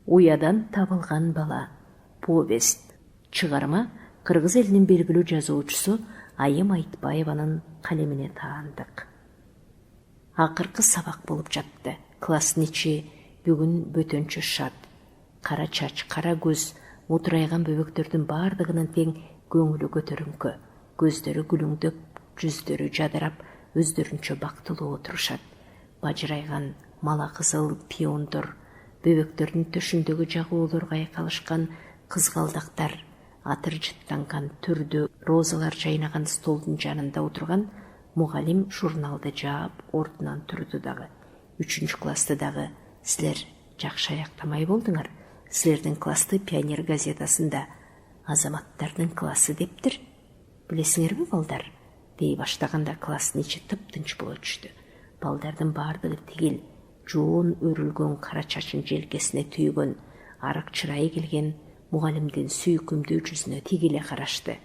Уядан табылған бала. Повесть. Чыгарма Кыргыз элинин белгилүү жазуучусу Айым Айтбаеванын калемине таандык. Акыркы сабак болуп жатты. Класстын ичи бүгүн бөтөнчө шат. Кара чач, кара көз, утурайган бөбөктөрдүн бардыгынын тең көңүлү көтөрүңкү. Көздөрү күлүңдөп, жүздөрү жадырап, өздөрүнчө бактылуу отурушат. Бажырайган мала кызыл пиондор, бөбөктөрдүн төшүндөгү жагуулорго айкалышкан кызгалдактар, атыр жыттанган түрдүү розалар жайнаган столдун жанында отурган мугалим журналды жаап ордунан турду дагы. 3 классты дагы силер жакшы аяктамай болдуңар. Силердин классты Пионер газетасында азаматтардын классы дептир. Билесиңерби, балдар? Дей баштаганда класстын ичи тыптынч боло түштү. Балдардын бардыгы тигил, жоон өрүлгөн кара чачын желкесине түйгөн, арык чырайы келген мугалимдин сүйкүмдүү жүзүнө тигиле карашты.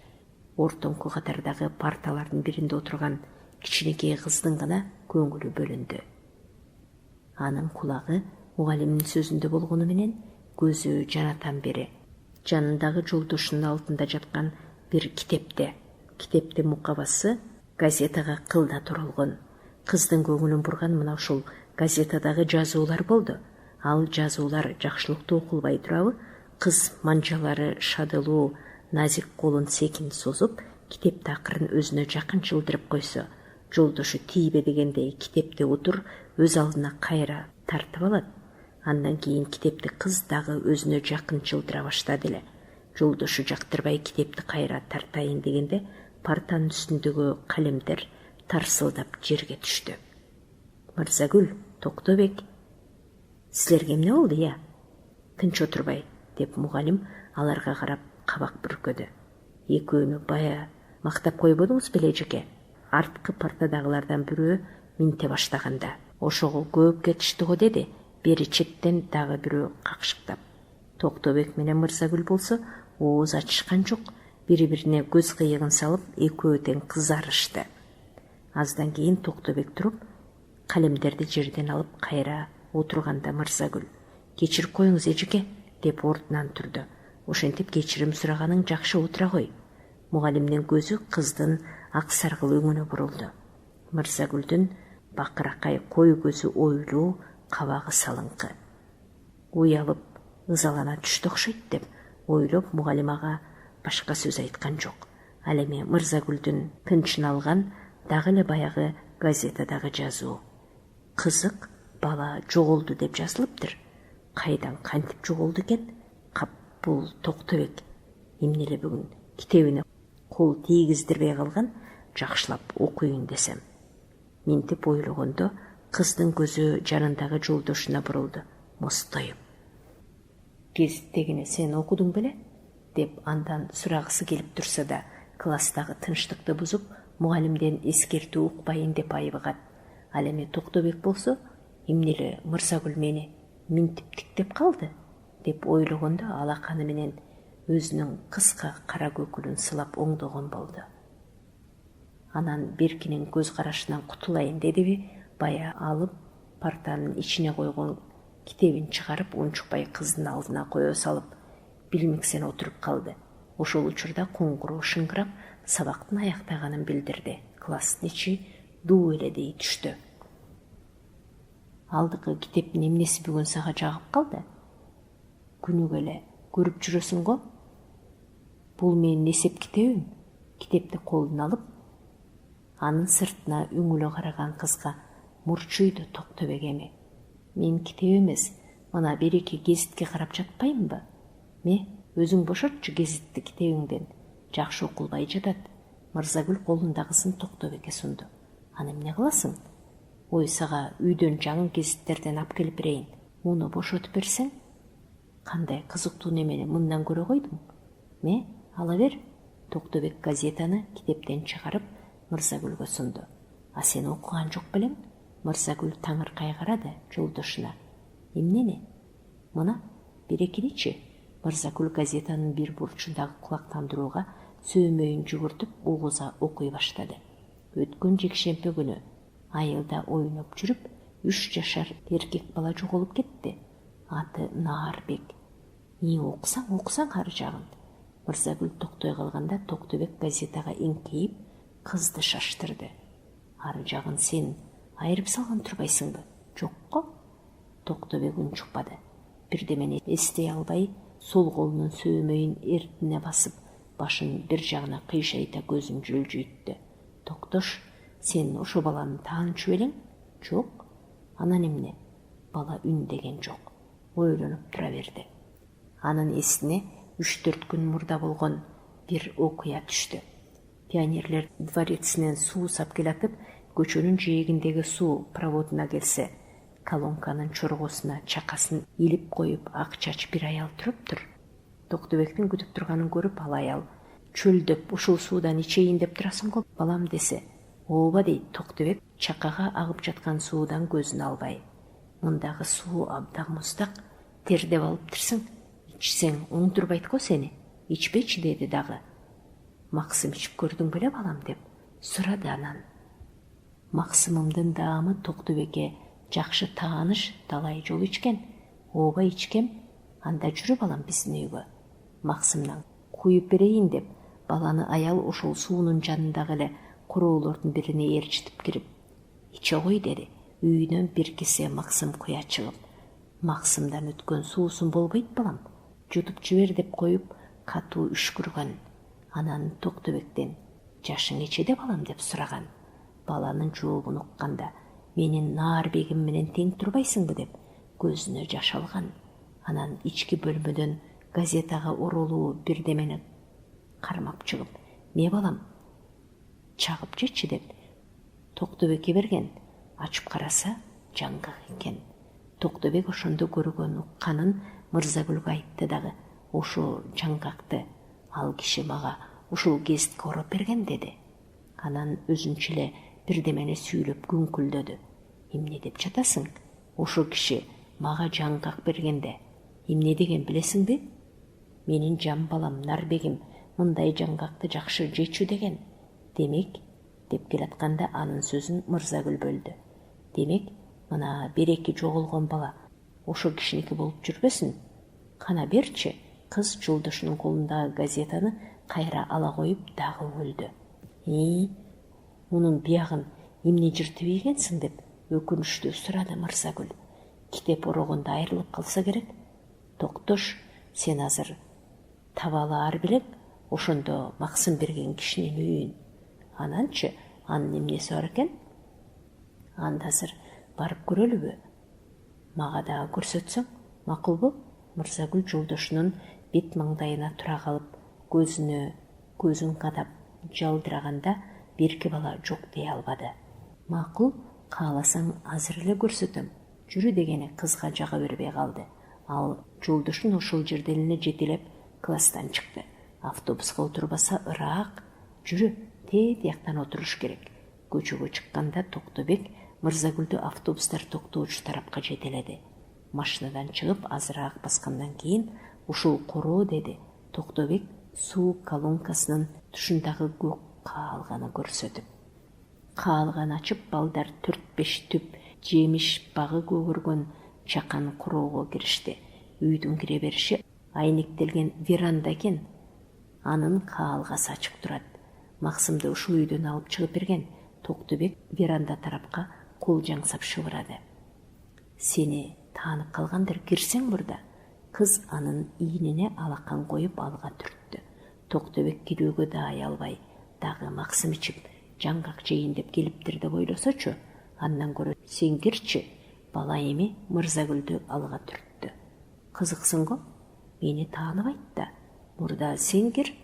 Ортоңку катардагы парталардын биринде отурган кичинекей кыздын гана көңүлү бөлүндү. Анын кулагы мугалимдин сөзүндө болгону менен көзү жанатан бери жанындагы жолдошунун алдында жаткан бир китептин мукабасы газетага кылда турулгон. Кыздын көңүлүн бурган мына ушул газетадагы жазуулар болду. Ал жазуулар жакшылыктуу окулбай турабы, кыз манжалары шадылуу, назик колун секин созуп, китепти акырын өзүнө жакын жылдырып койсо, жолдошу тийбе дегендей китепти утур өз алдына кайра тартып алат. Андан кийин китепти кыз дагы өзүнө жакын жылдыра баштады эле. Жолдошу жактырбай китепти кайра тартайын дегенде партанын үстүндөгү калемдер тарсылдап жерге түштү. Мырзагүл, Токтобек, силерге эмне болду, я? Тынч отурбай, деп мугалим аларга карап кабак бүркөдү. Экөөнү бая мактап койбодуңуз беле эжеке? Арткы партадагылардан бирөө минте баштаганда. Ошого көп кетишти го, деди. Бери четтен дагы бирөө какшыктап. Токтобек менен Мырзагүл болсо ооз ачышкан жок. Бири-бирине көз кыйыгын салып, экөө тең кызарышты. Аздан кийин Токтобек туруп, калемдерди жерден алып кайра отурганда Мырзагүл: "Кечирип коюңуз эжеке", деп ордунан турду. Ошентип кечирим сураганың жакшы отура кой. Мугалимдин көзү кыздын ак саргыл өңүнө бурулду. Мырзагүлдүн бакыракай кой көзү ойлуу, кабагы салыңкы. Уялып, ызалана түштү окшойт деп ойлоп мугалим ага башка сөз айткан жок. Ал эми Мырзагүлдүн тынчын алган дагы эле баягы газетадагы жазуу. Кызык, бала жоголду деп жазылыптыр. Кайдан кантип жоголду экен? Кап, бул Токтобек эмне эле бүгүн китебине кол тийгиздирбей калган, жакшылап окуйын десем. Минтип ойлогондо кыздын көзү жанындагы жолдошуна бурулду, мостоюп. "Гезиттегине сен окудуң беле?" деп андан сурагысы келип турса да, класстагы тынчтыкты бузуп, мугалимден эскертүү укпайын деп айбыгат. Ал эми Токтобек болсо, эмне эле Мырзагүл мени минтип тиктеп калды деп ойлогондо алаканы менен өзүнүн кыска кара көкүлүн сылап оңдогон болду. Анан Беркинин көз карашынан кутулайын дедиби, бая алып партанын ичине койгон китебин чыгарып унчукпай кыздын алдына кое салып, билмексен отуруп калды. Ошол учурда коңгуроо шыңгырап, сабактын аяктаганын билдирди. Класстын ичи дуу эле дей түштү. "Алдыкы китептин эмнеси бүгүн сага жагып калды? Күнүгө эле көрүп жүрөсүң го? Бул менин эсеп китебим." Китепти колуна алып, анын сыртына үңүлө караган кызга мурчуйду Токтобек эми. "Мен китеп эмес, мына береке гезитке карап жатпаймынбы? Ме, өзүң бошотчу гезитти китебиңден. Жакшы окулбай жатат." Мырзагүл колундагысын Токтобекке сунду. "Аны эмне кыласың? Ой, сага үйдөн жаңы гезиттерден ап келип берейин. Муну бошотуп берсең, кандай кызыктуу немени мындан көрө койдуң? Ме, ала бер." Токтобек газетаны китептен чыгарып Мырзагүлгө сунду. "А сен окуган жок белең?" Мырзагүл таңыркай карады жолдошуна. "Эмнени?" "Мына, берекеличи." Мырзагүл газетанын бир бурчундагы кулактандырууга сөөмөйүн жүгүртүп угуза окуй баштады. Өткөн жекшемби күнү айылда ойноп жүрүп 3 жашар эркек бала жоголуп кетти. Аты Наарбек. Оқысаң ары жағын. Мырзагүл тоқтой қалғанда Тоқтыбек газетаға еңкейіп, қызды шаштырды. Ары жағын сен айырып салған тұрбайсың ба? Жоқ қо? Тоқтыбек үн шықпады. Бірдемені естей албай, сол қолының сөймейін ертіне басып, башын бір жағына қишайта көзін жүлжүйітті. Тоқтош, сен ұшы баланы таанчу елің? Жоқ. Анан емне? Бала үндеген жоқ. Ойланып тұра берді. Анын есіне 3-4 күн мұрда болған бір оқия түшті. Пионерлер дворецінен су сап келатып, көчөнүн жиегіндегі су проводына келсе, колонканын чорғосына чақасын иліп қойып, ақ чач бір аял тұрып тұр. Тоқтыбектің күтіп тұрғанын көріп, ал аял, чөлдөп, ушул судан ичейін деп тұрасың ғой, балам десе. Оба дейді, Тоқтыбек чақаға ағып жатқан судан көзін албай. Мұндағы су абдақ мұздақ, тердеп алып тұрсың. Ичсең, оң тұрбайт қо сені. Ичпечі деді дағы. Мақсым ішіп көрдің біле балам деп сұрады анан. Мақсымымдың дағымы Тоқтыбекке жақшы тааныш, талай жол ичкен. Оба ичкем, анда жүрі балам біздің үйге. Мақсымнан куйып берейін деп, баланы аял ошол суунун жанындагы эле куроолордун бирине ээрчитип кирип, иче кой деди. Үйүнөн бир кесе Мақсым куя чыгып, Мақсымдан өткөн суусун болбойт балам, жутуп жибер деп коюп, катуу үшкүргөн. Анан Токтубектен жашың нечеде балам деп сураган. Баланын жообун укканда, менин Наарбегим менен тең турбайсыңбы деп көзүнө жаш алган. Анан ички бөлмөдөн газетага оролуу бирдемени кармап чыгып, не балам, чагып жечи деп Токтубекке берген. Ачып караса, жаңгак экен. Токтубек ошондо көргөн укканын Мырзагүлгө айтты дагы. Ошо жаңгакты ал киши мага ушул гезитке ороп берген деди. Анан өзүнчө эле бирдемени сүйлөп күңкүлдөдү. Эмне деп жатасың? Ошо киши мага жаңгак бергенде эмне деген билесиңби? Менин жан балам Нарбегим мындай жаңгакты жакшы жечү деген. Демек, деп келатканда анын сөзүн Мырзагүл бөлдү. Демек, мына береки жоголгон бала ошо кишиники болуп жүрбөсүн? Кана берчи. Кыз жолдошунун колундагы газетаны кайра ала коюп дагы өлдү. Мунун биягын эмне жыртып ийгенсиң деп өкүнүштүү сурады Мырзагүл. Китеп орогондо айрылып калса керек. Токтош, сен азыр таба алаар белек, ошондо Максым берген кишинин үйүн. Ананчы, анын эмнеси бар экен? Анда азыр барып көрөлүбү? Мага дагы көрсөтсөң, макулбу? Мырзагүл жолдошунун бет маңдайына тура калып, көзүн кадап жалдыраганда берки бала жок дей албады. Макул, кааласаң азыр эле көрсөтөм. Жүрү дегени кызга жага бербей калды. Ал жолдошун ошол жерден эле жетелеп класстан чыкты. Автобуска отурбаса ыраак. Жүрү, тияктан отуруш керек. Көчөгө чыкканда Токтубек Мырзагүлдү автобустар токтоочу тарапка жетеледи. Машинадан чыгып азыраак баскандан кийин ушул короо деди. Токтубек суу колонкасынын тушундагы көк каалганы көрсөтүп. Каалганы ачып, балдар 4-5 түп жемиш багы көгөргөн чакан куроого киришти. Үйдүн кире бериши айнектелген веранда экен. Анын каалгасы ачык турат. Максымды ушул үйдөн алып чыгып берген. Токтубек веранда тарапка кол жаңсап шыбырады. Сени таанып калгандыр, кирсең мурда. Кыз анын ийнине алакан коюп алга түрттү. Токтубек кирүүгө да аялбай, дагы Максым ичип, жаңгак жейин деп келиптир деп ойлосочу, андан көрө сен кирчи, бала эми Мырзагүлдү алга түрттү. Кызыксың го? Мени тааныбайт да. Мурда сен кир.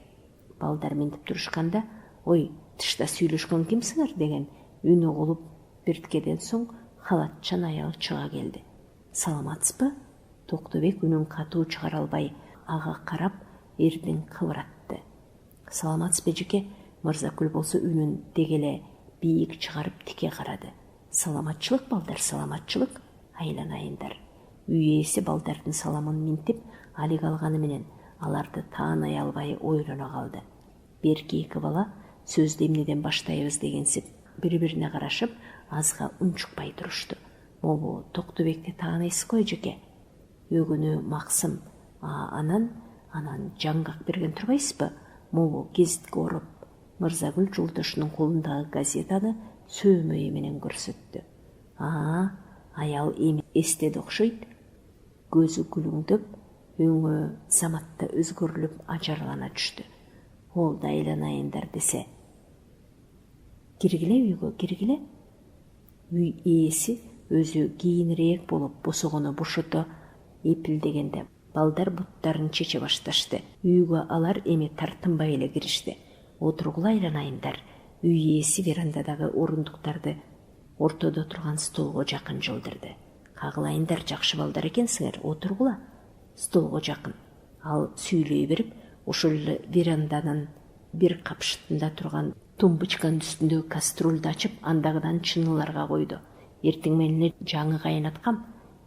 Балдар ментип турушканда, ой, тышта сүйлөшкөн кимсиңер деген үн угулуп, бирткеден соң халатчан аял чыга келди. Саламатсызбы? Токтубек үнүн катуу чыгара албай, ага карап, эрдин кыбыратты. Саламатсызбы жеке? Мырзагүл болсо үнүн дегеле бийик чыгарып тике карады. Саламатчылык балдар, саламатчылык, айланайындар. Үй ээси балдардын саламын минтип, алик алганы менен аларды таанай албай ойлоно калды. Берки эки бала сөздү эмнеден баштайбыз дегенсип бири-бирине карашып, азга унчукпай турушту. Могу Токтубекти таанайсыз го жеке? өгүнү максым анан жаңгак берген турбайсызбы? Могу гезитке оруп Мырзагүл жолдошунун колундагы газетаны сөөмөйү менен көрсөттү. Аял эми эстеди окшойт. Көзү күлүңдөп, өңү заматта өзгөрүлүп ажарлана түштү. Ол да айланайындар десе. Киргиле үйгө, киргиле. Үй ээси өзү кийинирээк болуп босогону бошото эпилдегенде балдар буттарын чече башташты. Үйгө алар эми тартынбай эле киришти. Отургула айланайындар. Үй ээси верандадагы орундуктарды ортодо турган столго жакын жылдырды. Кагылайындар, жакшы балдар экенсиңер, отургула. Столго жакын. Ал сүйлөй берип, ошол эле веранданын бир капшытында турган тумбычканын үстүндөгү кастрюльду ачып, андагыдан чыныыларга койду. Эртең менен эле жаңы кайнаткам,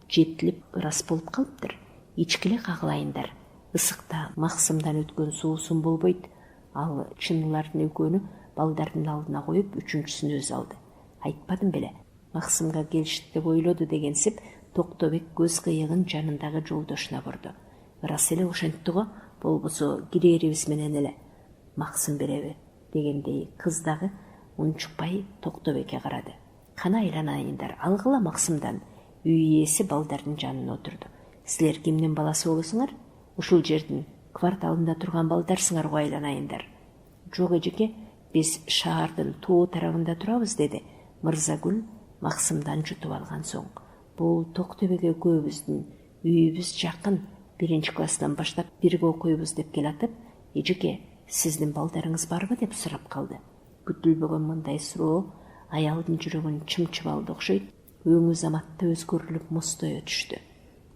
жетилип ырас болуп калыптыр. Ичкиле кагылайындар. Ысыкта максымдан өткөн суусун болбойт. Ал чыныылардын экөөнү балдардын алдына коюп, үчүнчүсүн өзү алды. Айтпадым беле, максымга келишти деп ойлоду дегенсип, Токтобек көз кыйыгын жанындагы жолдошуна бурду. Ырас эле ошентти го, болбосо кирээрибиз менен эле максым береби дегендей кыз дагы унчукпай Токтобекке карады. Кана айланайындар, алгыла максымдан. Үй ээси балдардын жанына отурду. Силер кимдин баласы болосуңар? Ушул жердин кварталында турган балдарсыңар го айланайындар. Жок эжеке, биз шаардын тоо тарабында турабыз, деди Мырзагүл максымдан жутуп алган соң. Бул Токтобек экөөбүздүн үйүбүз жакын, 1-класстан баштап бирге окуйбуз деп келатып, эжеке, сиздин балдарыңыз барбы деп сурап калды. Күтүлбөгөн мындай суроо аялдын жүрөгүн чымчып алды окшойт. Өңү заматта өзгөрүлүп мустое түштү.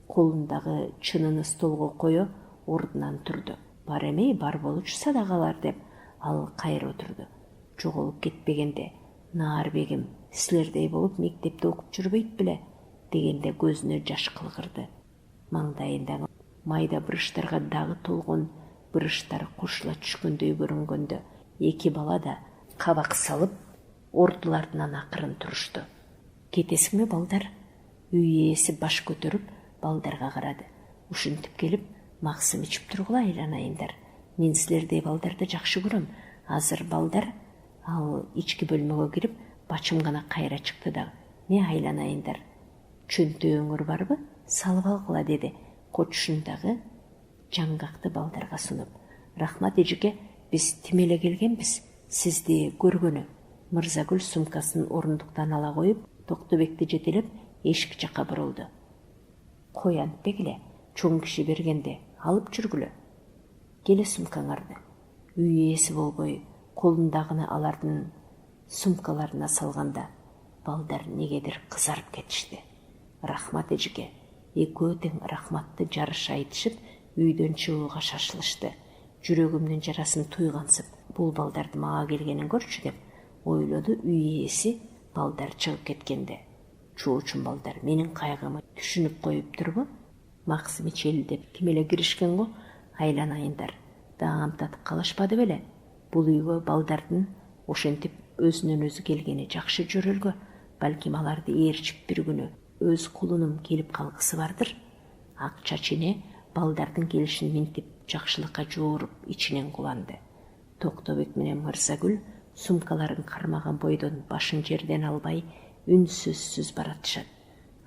Колундагы чынын столго кое ордунан турду. Бар эми, бар болчу садагалар деп ал кайра отурду. Жоголуп кетпегенде, Наарбегим, силердей болуп мектепте окуп жүрбөйт беле дегенде көзүнө жаш кылгырды. Маңдайындагы майда бырыштарга дагы толгон бырыштар кошула түшкөндөй көрүнгөндө, эки бала да кабак салып ордулардынан акырын турушту. Кетесиңби балдар? Үй ээси баш көтөрүп балдарга карады. Ушинтип келип, максым ичип тургула айланайындар. Мен силердей балдарды жакшы көрөм. Азыр балдар, ал ички бөлмөгө кирип, бачым гана кайра чыкты да. Не айланайындар? Чөнтөгүңөр барбы? Салып алгыла, деди кочушундагы жаңгакты балдарга сунуп. Рахмат эжеке, биз тим эле келгенбиз, сизди көргөнү. Мырзагүл сумкасын орундуктан ала коюп, Токтобекти жетелеп, эшик жакка бурулду. Кой антпегиле, чоң киши бергенде алып жүргүлө. Келе сумкаңарды. Үй ээси болбой, колундагыны алардын сумкаларына салганда, балдар негедир кызарып кетишти. Рахмат эжеке, экөө тең рахматты жарыша айтышып, үйдөн чыгууга шашылышты. Жүрөгүмдүн жарасын туйгансып, бул балдарды мага келгенин көрчү деп ойлоду үй ээси балдар чыгып кеткенде. Чоочун балдар менин кайгымы түшүнүп коюптурбу? Максим ичелдеп ким эле киришкен го? Айланайындар, даам татып калышпады беле? Бул үйгө балдардын ошентип өзүнөн өзү келгени жакшы жөрөлгө. Балким аларды ээрчип бир күнү өз кулунум келип калгысы бардыр. Ак чачине балдардын келишин минтип жакшылыкка жооруп ичинен кубанды. Токтобек менен Мырзагүл сумкаларын кармаган бойдон башын жерден албай үнсүзсүз баратышат.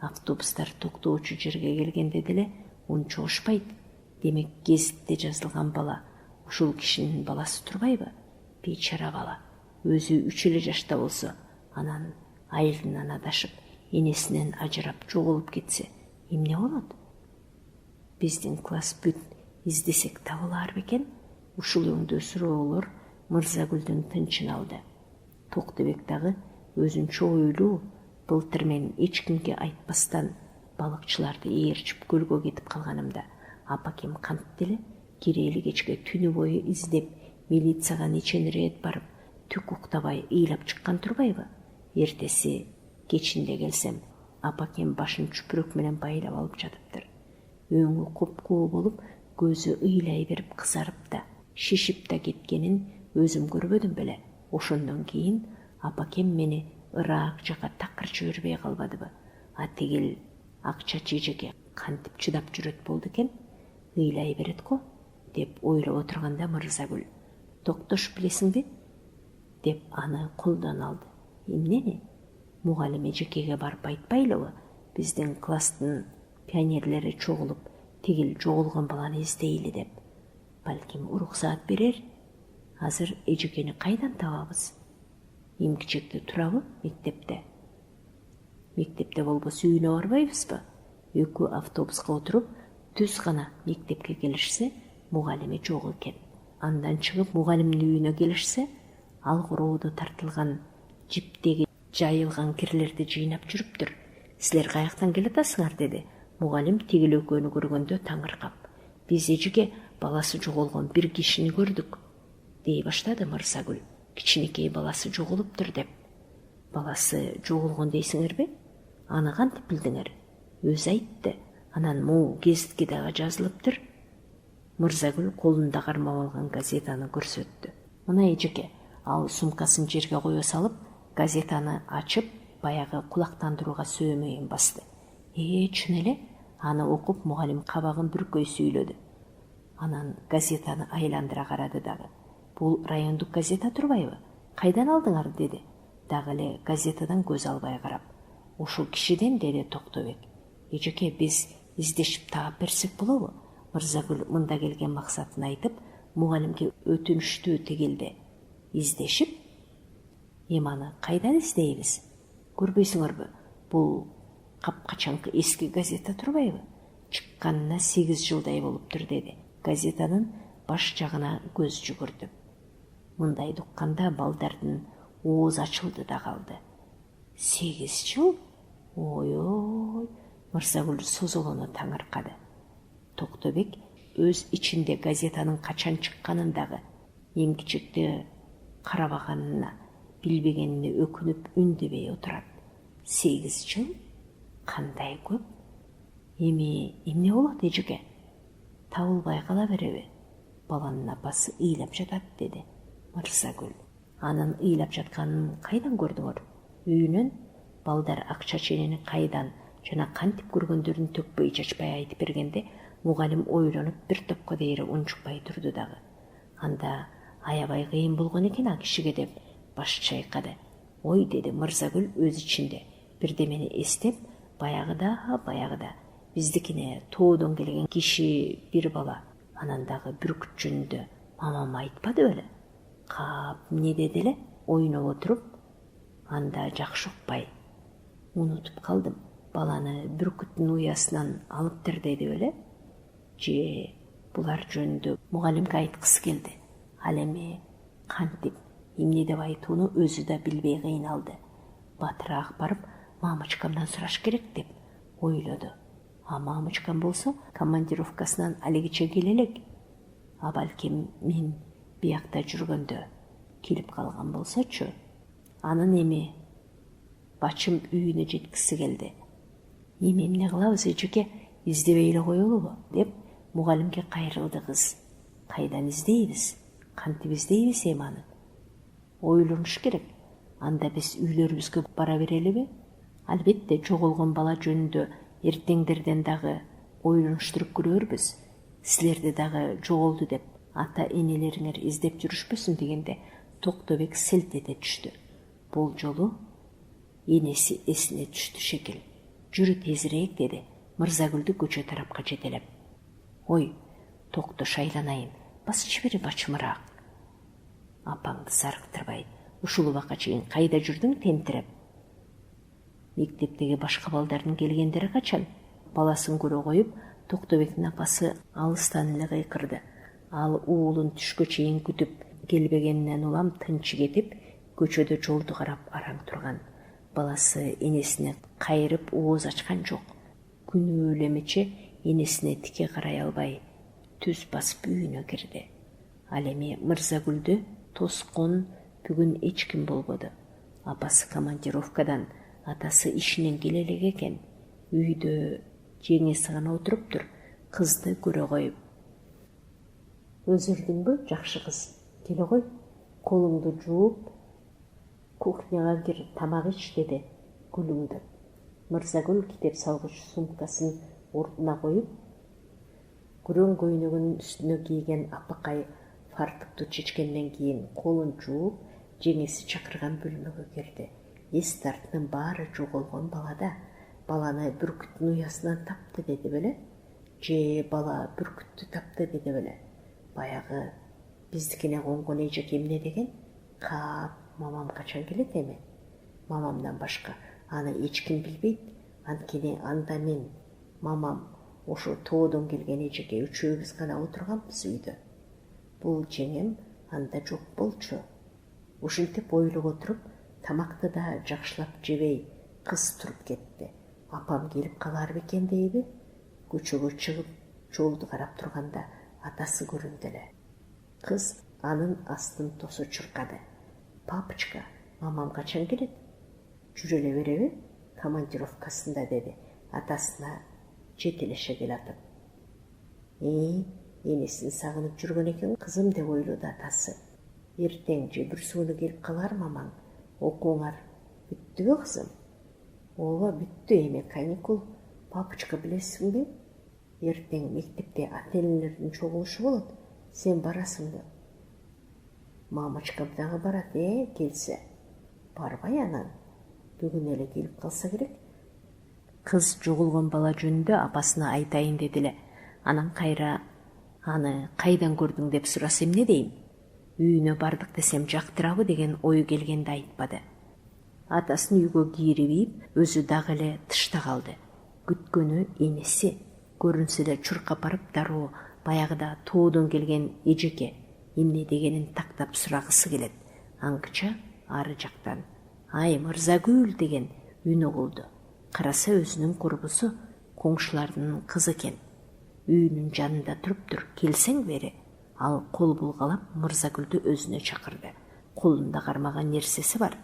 Автобустар токтоочу жерге келгенде деле унчугушпайт. Демек гезитте жазылган бала ушул кишинин баласы турбайбы? Бейчара бала. Өзү 3 эле жашта болсо, анан айылынан адашып, энесинен ажырап жоголуп кетсе, эмне болот? Биздин класс бүт издесек табылар бекен? Ушул өңдө суроолор Мырзагүлдүн тынчын алды. Токтобек дагы өзүнчө ойлуу, былтыр мен эч кимге айтпастан балыкчыларды ээрчип көлгө кетип калганымда, апакем кантты эле кирели кечке түнү бою издеп, милицияга нечен рет барып, түк уктабай ыйлап чыккан турбайбы? Эртеси кечинде келсем, апакем башын чүпүрөк менен байлап алып жатыптыр. Өңү куп-куу болуп, көзү ыйлай берип кызарып да, шишип да кеткенин өзүм көрбөдүм беле. Ошондон кийин апакем мени ыраак жака такыр жибербей калбадыбы? Атигил ак чачы эжеке кантип чыдап жүрөт болду экен, ыйлай берет го деп ойлоп отурганда Мырзагүл токтош билесиңби деп аны колдон алды. Эмнени? Мугалим эжекеге барып айтпайлыбы, биздин класстын пионерлери чогулуп тигил жоголгон баланы издейли деп. Балким уруксаат берер. Азыр эжекени кайдан табабыз? Эмкичекте турабы мектепте? Мектепте болбосо үйүнө барбайбызбы? Экөө автобуска отуруп түз гана мектепке келишсе, мугалими жок экен. Андан чыгып мугалимдин үйүнө келишсе, ал курооду тартылган жиптеги жайылган кирлерди жыйнап жүрүптүр. Силер каяктан келатасыңар деди. Мугалим тигил экөөнү көргөндө таңыркап. Биз эжеге баласы жоголгон бир кишини көрдүк, дей баштады Мырзагүл. Кичинекей баласы жоголуптур деп. Баласы жоголгон дейсиңерби? Аны кантип билдиңер? Өзү айтты. Анан могу гезитке дагы жазылыптыр. Мырзагүл колунда кармап алган газетаны көрсөттү. Мына эжеке, ал сумкасын жерге кое салып, газетаны ачып, баягы кулактандырууга сөймөйүн басты. Чын эле? Аны окуп мугалим кабагын бүркөй сүйлөдү. Анан газетаны айландыра карады дагы. Бул райондук газета турбайбы? Кайдан алдыңар деди. Дагы эле газетадан көз албай карап. Ушул кишиден деди Токтобек. Эжеке, биз издешип таап берсек болобу? Мырзагүл мында келген максатын айтып, мугалимге өтүнүштүү тигилди. Издешип? Аны кайдан издейбиз? Көрбөйсүңөрбү? Бул капкачаңкы эски газета турбайбы? Чыкканына 8 жылдай болуптур деди. Газетанын баш жагына көз жүгүрдү. Мындайды укканда балдардын ооз ачылды да калды. 8 жыл? Ой, Мырзагүл созолону таңыркады. Токтобек өз ичинде газетанын качан чыкканын дагы эмкичекте карабаганына, билбегенине өкүнүп үндебей отурат. 8 жыл? Кандай көп? Эмне болот эжеке? Табылбай кала береби? Баланын апасы ыйлап жатат деди Мырзагүл. Анын ыйлап жатканын кайдан көрдүңөр? Үйүнөн балдар акча ченени кайдан жана кантип көргөндөрүн төкпөй чачпай айтып бергенде, мугалим ойлонуп бир топко дейре унчукпай турду дагы. Анда аябай кыйын болгон экен а кишиге деп баш чайкады. Ой деди Мырзагүл өз ичинде. Бирдемени эстеп, баягыда биздикине тоодон келген киши бир бала. Анан дагы бүркүт жөнүндө мамам айтпады беле? Кап эмне деди эле? Ойноп отуруп, анда жакшы укпай. Унутуп калдым. Баланы бүркүттүн уясынан алыптыр деди беле? Же булар жөнүндө мугалимге айткысы келди. Ал эми кантип, эмне деп айтууну өзү да билбей кыйналды. Батыраак барып, мамочкамдан сураш керек деп ойлоду. А мамочкам болсо командировкасынан алигиче келе элек. А балким мен биякта жүргөндө келип калган болсочу. Анын эми бачым үйүнө жеткиси келди. Эмне кылабыз эжеке, издебей эле коелубу деп мугалимге кайрылды кыз. Кайдан издейбиз? Кантип издейбиз аны? Ойлонуш керек. Анда биз үйлөрүбүзгө бара берелиби? Албетте жоголгон бала жөнүндө эртеңдерден дагы ойлонуштуруп көрөрбүз. Силерди дагы жоголду деп ата энелериңер издеп жүрүшпөсүн дегенде Токтобек селт эте түштү. Бул жолу энеси эсине түштү шекил. Жүрү тезирээк деди Мырзагүлдү көчө тарапка жетелеп. Ой, токтош айланайын, басчы бери бачымыраак. Апаңды зарыктырбай, ушул убакка чейин кайда жүрдүң тентиреп? Мектептеги башка балдардын келгендери качан? Баласын көрө коюп, Токтобектин апасы алыстан эле кыйкырды. Ал уулун түшкө чейин күтүп келбегенинен улам тынчы кетип, көчөдө жолду карап араң турган. Баласы энесине кайрып ооз ачкан жок. Күнөө элемече энесине тике карай албай, түз басып үйүнө кирди. Ал эми Мырзагүлдү тоскон бүгүн эч ким болбоду. Апасы командировкадан, атасы ишинен келе элек экен. Үйдө жеңеси гана отуруптур, кызды көрө коюп. Өзүрдүңбү, жакшы кыз? Келе кой, колуңду жууп, кухняга кир, тамак ич деди күлүңдүп. Мырзагүл китеп салгыч сумкасын ордуна коюп, күрөң көйнөгүнүн үстүнө кийген апакай фартукту чечкенден кийин колун жууп, жеңеси чакырган бөлмөгө кирди. Эс тартынын баары жоголгон балада. Баланы бүркүттүн уясынан тапты деди беле? Же бала бүркүттү тапты деди беле? Баягы биздикине конгон эжеке эмне деген? Кап, мамам качан келет эми? Мамамдан башка аны эч ким билбейт. Анткени анда мен, мамам, ошо тоодон келген эжеке үчөөбүз гана отурганбыз үйдө. Бул жеңем анда жок болчу. Ушинтип ойлоп отуруп, тамакты да жакшылап жебей, кыз туруп кетти. Апам келип калар бекен дейби? Көчөгө чыгып, жолду карап турганда атасы көрүндү эле. Кыз анын астын тосо чуркады. Папочка, мамам качан келет? Жүрө эле береби? Командировкасында деди, атасына жетелеше келатып. Энесин сагынып жүргөн экен кызым деп ойлоду атасы. Эртең же бүрсүгүнү келип калар мамаң. Окууңар бүттүбү кызым? Ооба бүттү, эми каникул. Папочка билесиңби? Эртең мектепте ата-энелердин чогулушу болот. Сен барасыңбы? Мамочкам дагы барат, келсе. Барбай анан. Бүгүн эле келип калса керек. Кыз жоголгон бала жөнүндө апасына айтайын деди эле. Анан кайра аны кайдан көрдүң деп сураса эмне дейм? Үйүнө бардык десем жактырабы деген ой келгенде айтпады. Атасын үйгө кирип, өзү дагы эле тышта калды. Күткөнү энеси. Көрүнсө эле чуркап барып дароо баягыда тоодон келген эжеке эмне дегенин тактап сурагысы келет. Аңгыча ары жактан «Ай, Мырзагүл» деген үн угулду. Караса өзүнүн курбусу, коңшулардын кызы экен. Үйүнүн жанында туруптур. Келсең бери. Ал кол булгалап Мырзагүлдү өзүнө чакырды. Колунда кармаган нерсеси бар.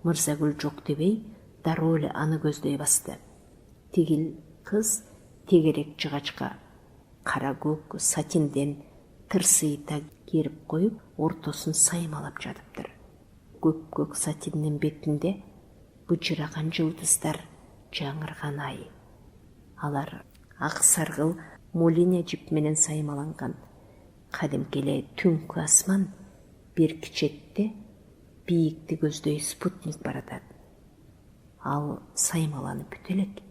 Мырзагүл жок дебей, дароо эле аны көздөй басты. Тигил кыз тегерек жыгачка кара көк сатинден тырсыйта керип коюп, ортосун саймалап жатыптыр. Көк сатиндин бетинде быжыраган жылдыздар, жаңырган ай. Алар ак саргыл молине жип менен саймаланган. Кадимки эле түнкү асман, берки четте бийикти көздөй спутник баратат. Ал саймаланып бүтө элек.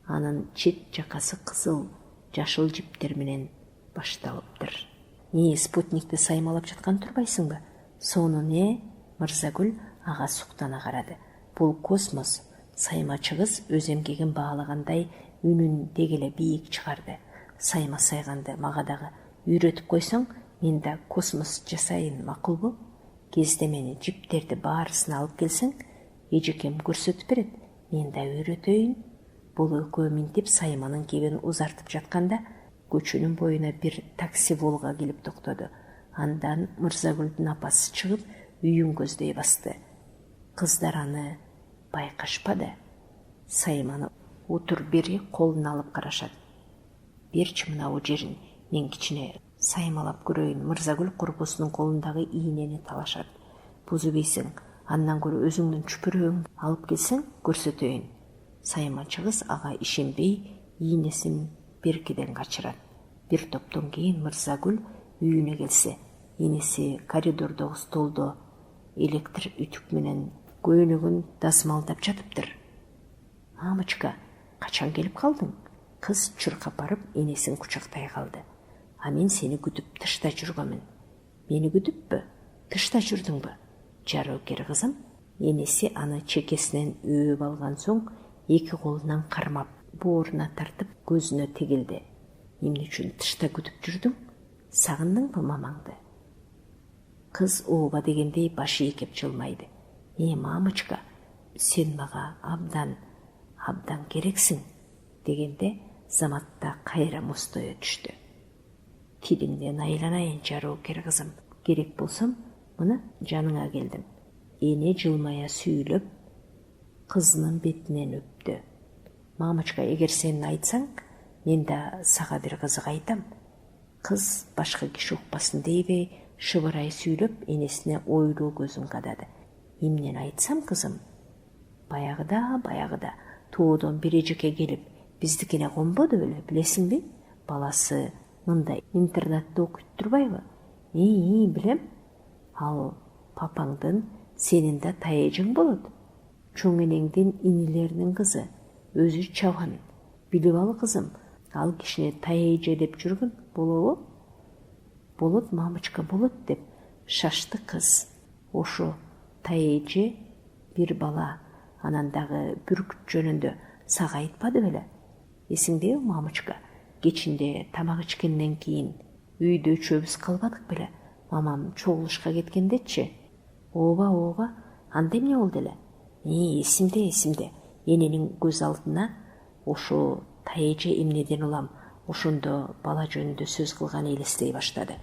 Анын чет жакасы кызыл, жашыл жиптер менен башталыптыр. Спутникти саймалап жаткан турбайсыңбы? Сону не? Мырзагүл ага суктана карады. Бул космос. Саймачы кыз өз эмгегин баалагандай үнүн дегеле бийик чыгарды. Сайма сайганды мага дагы үйрөтүп койсоң, мен да космос жасайын, макулбу? Кезде мени жиптерди баарысын алып келсең, эжекем көрсөтүп берет, мен да үйрөтөйүн. Бул экөө минтип Сайманын кебин узартып жатканда, көчөнүн боюна бир такси Волга келип токтоду. Андан Мырзагүлдүн апасы чыгып, үйүн көздөй басты. Кыздар аны байкашпады. Сайманы утур бери колуна алып карашат. Берчи мынау жерин, мен кичине саймалап көрөйүн. Мырзагүл курбусунун колундагы ийнени талашат. Бузубейсиң, андан көрө өзүңдүн чүпүрөң алып келсең, көрсөтөйүн. Саймачы кыз ага ишенбей, ийнесин беркиден качырат. Бир топтон кийин Мырзагүл үйүнө келсе, энеси коридордогу столдо электр үтүк менен көйнөгүн дасмалдап жатыптыр. Мамочка, качан келип калдың? Кыз чуркап барып энесин кучактай калды. А мен сени күтүп тышта жүргөмүн. Мени күтүппү? Тышта жүрдүңбү? Жароокер кызым. Энеси аны чекесинен өөп алган соң, эки колунан кармап, бооруна тартып көзүнө тегилди. Эмне үчүн тышта күтүп жүрдүң? Сагындыңбы мамаңды? Кыз ооба дегендей баш ийкеп жылмайды. Мамочка, сен мага абдан керексиң, дегенде заматта кайра мустое түштү. Тилиңден айланайын, жароокер кызым. Керек болсом, мына жаныңа келдим. Эне жылмая сүйүлөп, кызынын бетинен өптү. Мамочка, эгер сен айтсаң, мен да сага бир кызык айтам. Кыз башка киши укпасын дейбей, шыбырай сүйлөп, энесине ойлуу көзүн кадады. Эмнени айтсам, кызым? Баягыда тоодон бир эжеке келип, Биздикине конбоду беле, билесиңби? Баласы мында интернатта окуйт турбайбы? Билем. Ал папаңдын сенин да тайэжиң болот. Чоң энеңдин инилеринин кызы. Өзү чабан. Билип ал кызым. Ал кишине тайэже деп жүргөн болобу? Болот, мамочка, болот деп шашты кыз. Ошо тайэже бир бала. Анан дагы бүркүт жөнүндө сага айтпады беле? Эсиңдеби, мамочка? Кечинде тамак ичкенден кийин үйдө үчөөбүз калбадык беле? Мамам чогулушка кеткендечи. Ооба. Анда эмне болду эле? Эсимде. Эненин көз алдына ошо тайэже эмнеден улам ошондо бала жөнүндө сөз кылганы элестей баштады.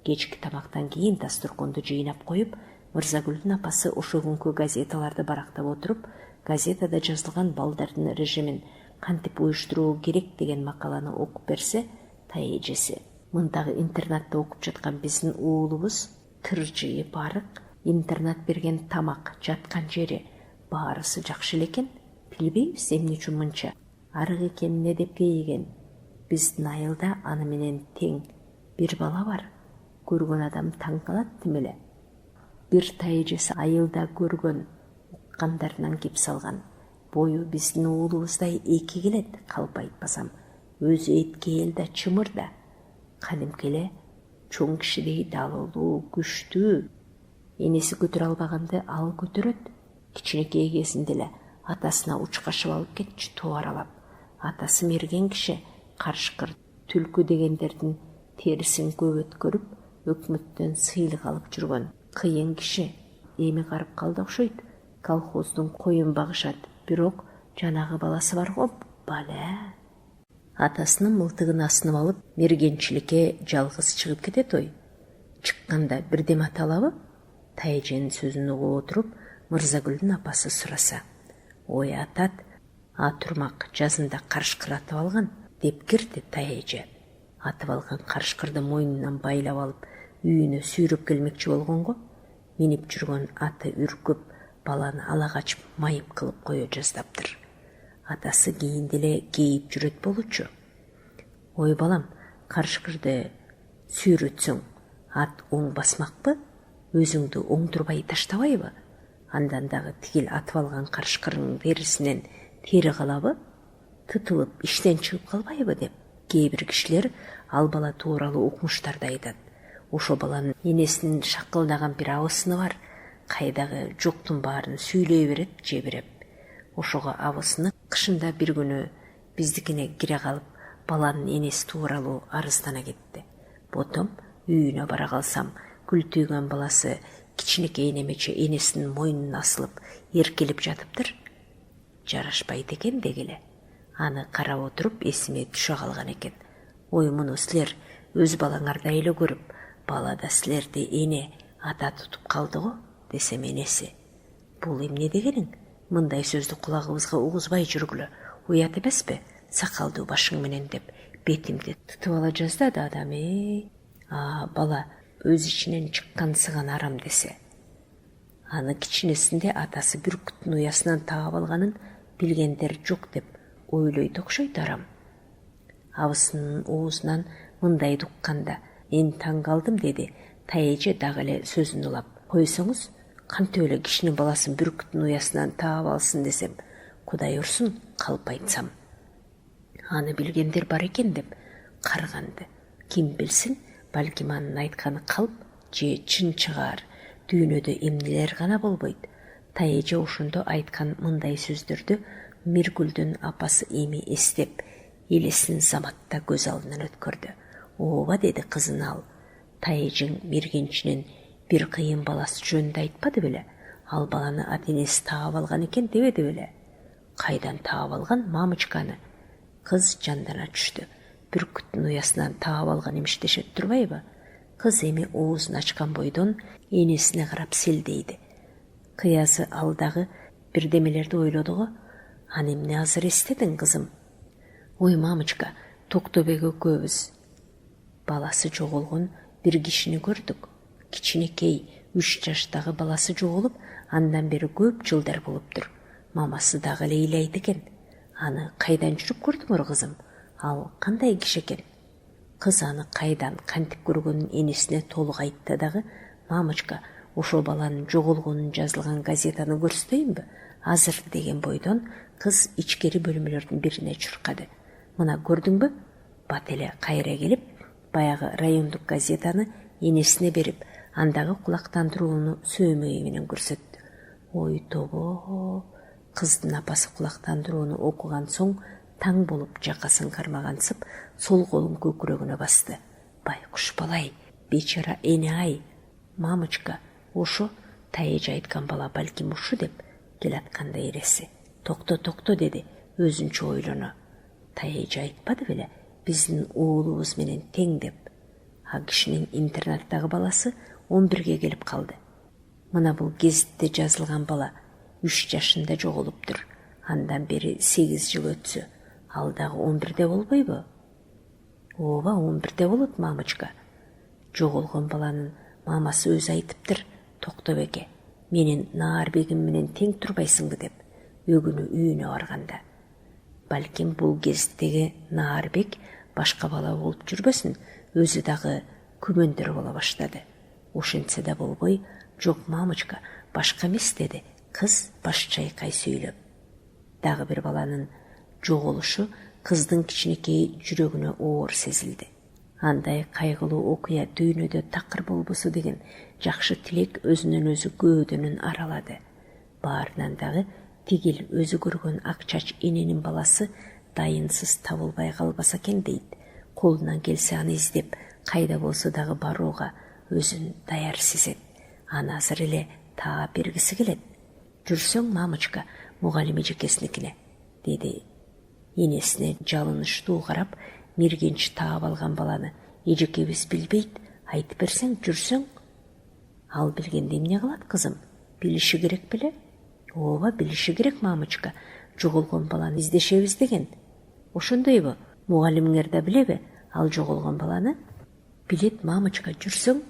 Кечки тамактан кийин дасторконду жыйнап коюп, Мырзагүлдүн апасы ошо күнкү газеталарды барактап отуруп, газетада жазылган балдардын режимин кантип уюштуруу керек деген макаланы окуп берсе, тайэжеси мындагы интернатта окуп жаткан биздин уулубуз тыржыйы барык, интернат берген тамак, жаткан жери баарысы жакшы элекен, билбейбиз эмне үчүн мынча арык экенине деп кейиген. Биздин айылда аны менен тең бир бала бар. Көргөн адам таң калат демеле. Бир тайэжеси айылда көргөн, уккандарынан кеп салган. Бою биздин уулубуздай эки келет, калп айтпасам. Өзү эткейел да чымыр да. Кадимки эле чоң кишидей далылуу, күчтүү. Энеси көтөрө албаганды ал көтөрөт. Кичинекей кезинде эле атасына учкашып алып кетчү туаралап. Атасы мерген киши, карышкыр, түлкү дегендердин терисин көп өткөрүп, өкмөттөн сыйлык алып жүргөн кыйын киши. Эми карып калды окшойт. Колхоздун коюн багышат, бирок жанагы баласы бар го, бале. Атасынын мылтыгын асынып алып, мергенчиликке жалгыз чыгып кетет ой. Чыкканда бирдеме аталабы? Тайэженин сөзүн угуп отуруп, Мырзагүлдүн апасы сураса. Ой атат, атурмак жазында карышкыр атып алган, деп кирди тайэже. Атып алган карышкырды мойнунан байлап алып, үйүнө сүйрөп келмекчи болгонго, минип жүргөн аты үркүп, баланы ала качып майып кылып кое жаздаптыр. Атасы кийинде эле кейип жүрөт болчу. Ой балам, карышкырды сүйрөтсөң, ат оң басмакпы? Өзүңдү оңдурбай таштабайбы? Андан дагы тигил атып алган карышкырдын терисинен тери калабы? Тытылып иштен чыгып калбайбы деп кээ бир кишилер ал бала тууралуу укмуштарды айтат. Ошо баланын энесинин шакылдаган бир абысыны бар, кайдагы жоктун баарын сүйлөй берет, жебиреп. Ошого абысыны кышында бир күнү биздикине кире калып, баланын энеси тууралуу арыздана кетти. Ботом үйүнө бара калсам, күлтүйгөн баласы кичинекей немече энесинин мойнуна асылып, эркелип жатыптыр. Жарашпайт экен дегеле. Аны карап отуруп эсиме түшө калган экен. Ой, муну силер өз балаңардай эле көрүп, бала да силерди эне, ата тутуп калды го, десем энеси. Бул эмне дегениң? Мындай сөздү кулагыбызга угузбай жүргүлө. Уят эмеспи? Сакалдуу башың менен деп бетимди тутуп ала жаздады адам. Бала өз ичинен чыккан сыган арам десе. Аны кичинесинде атасы бүркүттүн уясынан таап алганын билгендер жок деп ойлойт окшойт арам. Абысынын оозунан мындайды укканда мен таң калдым, деди тайэже дагы эле сөзүн улап. Койсоңуз, кантип эле кишинин баласын бүркүттүн уясынан таап алсын десем, Кудай урсун, калп айтсам. Аны билгендер бар экен деп карганды. Ким билсин, балким анын айтканы калп же чын чыгаар. Дүйнөдө эмнелер гана болбойт. Тайэже ошондо айткан мындай сөздөрдү Миргүлдүн апасы эми эстеп, элесин заматта көз алдынан өткөрдү. Ооба, деди кызын ал. Тайэжең мергенчинин бир кыйын баласы жөнүндө айтпады беле? Ал баланы ата-энеси таап алган экен дебеди беле? Кайдан таап алган, мамочканы? Кыз жандана түштү. Бүркүттүн уясынан таап алган эмиш дешет турбайбы? Кыз эми оозун ачкан бойдон энесине карап селдейди. Кыязы ал дагы бирдемелерди ойлоду го. Аны эмне азыр эстедиң, кызым? Ой, мамочка, Токтобек экөөбүз баласы жоголгон бир кишини көрдүк. Кичинекей 3 жаштагы баласы жоголуп, андан бери көп жылдар болуптур. Мамасы дагы эле ыйлайт экен. Аны кайдан жүрүп көрдүңөр кызым? Ал кандай киши экен? Кыз аны кайдан кантип көргөнүн энесине толук айтты дагы, мамочка, ошол баланын жоголгонун жазылган газетаны көрсөтөйүнбү? Азыр деген бойдон кыз ичкери бөлмөлөрдүн бирине чуркады. Мына көрдүңбү? Бат эле кайра келип, баягы райондук газетаны энесине берип, андагы кулактандырууну сөөмөйү менен көрсөттү. Ой тобо! Кыздын апасы кулактандырууну окуган соң таң болуп жакасын кармагансып, сол колун көкүрөгүнө басты. Байкуш балай, бечара эне-ай, мамочка, ошо Таежа айткан бала балким ушу деп келаткандай эреси. Токто деди, өзүнчө ойлоно. Таежа айтпады беле, биздин уулубуз менен тең деп. А кишинин интернаттагы баласы 11-ге келип калды. Мына бул гезитте жазылган бала 3 жашында жоголуптур. Андан бери 8 жыл өтсө, ал дагы 11-де болбойбу? Ооба, 11-де болот, мамочка. Жоголгон баланын мамасы өзү айтыптыр, Токтобеке, менин Наарбегим менен тең турбайсыңбы деп, өгүнү үйүнө барганда. Балким бул гезиттеги Наарбек башка бала болуп жүрбөсүн, өзү дагы күмөндөр боло баштады. Ошентсе да болбой, жок мамочка, башка эмес деди, кыз баш чайкай сүйлөп. Дагы бир баланын жоголушу кыздын кичинекей жүрөгүнө оор сезилди. Андай кайгылуу окуя дүйнөдө такыр болбосу деген жакшы тилек өзүнөн өзү көөдөнүн аралады. Баарынан дагы тигил өзү көргөн ак чач эненин баласы дайынсыз табылбай калбаса экен дейт. Колунан келсе аны издеп, кайда болсо дагы барууга өзүн даяр сезет. Аны азыр эле таап бергиси келет. Жүрсөң, мамочка, мугалим эжекесиникине, деди. Энесине жалыныштуу карап, мергенчи таап алган баланы эжекебиз билбейт, айтып берсең, жүрсөң. Ал билгенде эмне кылат, кызым? Билиши керек беле? Ооба, билиши керек, мамочка. Жоголгон баланы издешебиз деген. Ошондойбу? Мугалимиңер да билеби? Ал жоголгон баланы? Билет, мамочка, жүрсөң.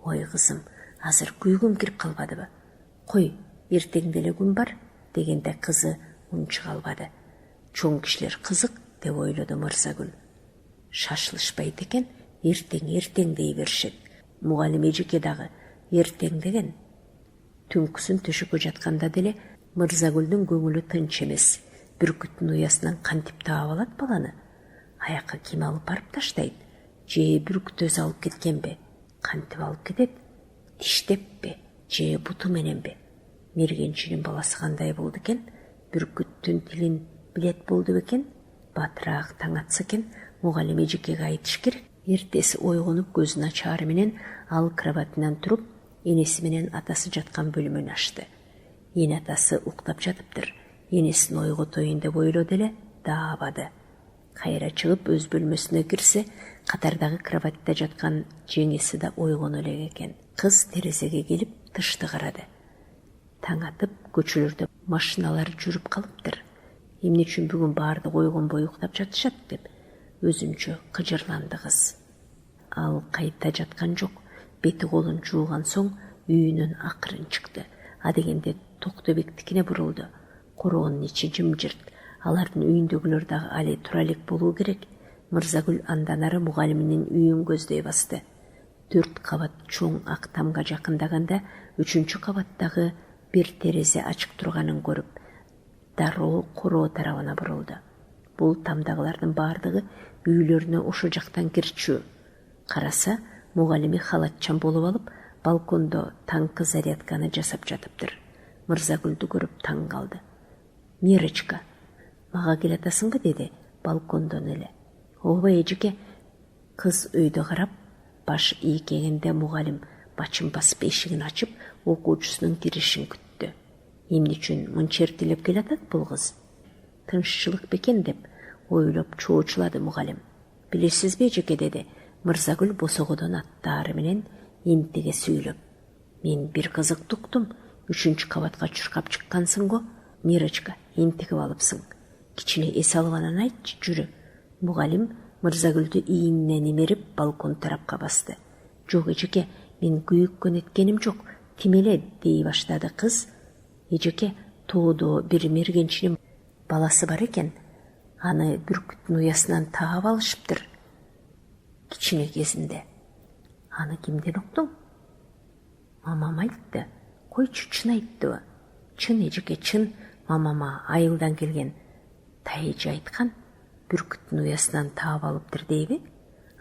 Ой, кызым, азыр күйгүм кирип калбадыбы? Кой, эртең деле күн бар, дегенде кызы унчуга албады. Чоң кишилер кызык деп ойлоду Мырзагүл. Шашылышпайт экен, эртең дей беришет. Мугалим эжеке дагы эртең деген. Түнкүсүн төшөккө жатканда деле Мырзагүлдүн көңүлү тынч эмес. Бүркүттүн уясынан кантип таап алат баланы? Аяка ким алып барып таштайт? Же бүркүт өзү алып кеткенби? Кантип алып кетет? Тиштеппи? Же буту мененби? Мергенчинин баласы кандай болду экен? Бүркүттүн тилин билет болду бекен? Батыраак таң атса экен, мугалим эжекеге айтыш керек. Эртеси ойгонуп көзүн ачаары менен ал кроватынан туруп, энеси менен атасы жаткан бөлмөнү ачты. Эне атасы уктап жатыптыр. Энесин ойготоюн деп ойлоду эле, даабады. Кайра чыгып өз бөлмөсүнө кирсе, катардагы кроватта жаткан жеңеси да ойгоно элек экен. Кыз терезеге келип тышты карады. Таң атып, көчөлөрдө машиналар жүрүп калыптыр. Эмне үчүн бүгүн баардык ойгонбой уктап жатышат деп өзүнчө кыжырланды кыз. Ал кайта жаткан жок. Бети колун жууган соң үйүнөн акырын чыкты. Адегенде Токтобектикине бурулду. Короонун ичи жымжырт. Алардын үйүндөгүлөр дагы али тура элек болуу керек. Мырзагүл андан ары мугалиминин үйүн көздөй басты. 4 кабат чоң ак тамга жакындаганда 3-чү кабаттагы бир терезе ачык турганын көрүп, дароо короо тарабына бурулду. Бул тамдагылардын баардыгы үйлөрүнө ошо жактан кирчү. Караса, мугалими халатчан болуп алып, балкондо таңкы зарядканы жасап жатыптыр. Мырзагүлдү көрүп таң калды. Мирочка, мага келатасыңбы деди, балкондон эле. Ооба эжеке. Кыз өйдө карап, баш ийкегенде мугалим бачын басып эшигин ачып, окуучусунун киришин күттү. Эмне үчүн мынча эртелеп келатат бул кыз? Тынччылык бекен деп ойлоп чоочулады мугалим. Билесизби эжеке деди, Мырзагүл босогодон аттаары менен эмтиге сүйлөп. Мен бир кызык туктум, 3-чү кабатка чуркап чыккансың го. Мирочка, эмтигип алыпсың. Кичине эс алып анан айтчы, жүрү. Мугалим Мырзагүлдү ийининен имерип балкон тарапка басты. Жок эжеке, мен күйүккөн эткеним жок, тим эле дей баштады кыз. Эжеке, тоодо бир мергенчинин баласы бар екен. Аны бүркіттің ұясынан тағап алышыптыр. Кичине кезінде. Аны кимден ұқтың? Мамам айтты. Қойчу, чын айтты. Чын ежеке, чын. Мамама айылдан келген тайжы айтқан. Бүркіттің ұясынан тағап алыптыр дейбі.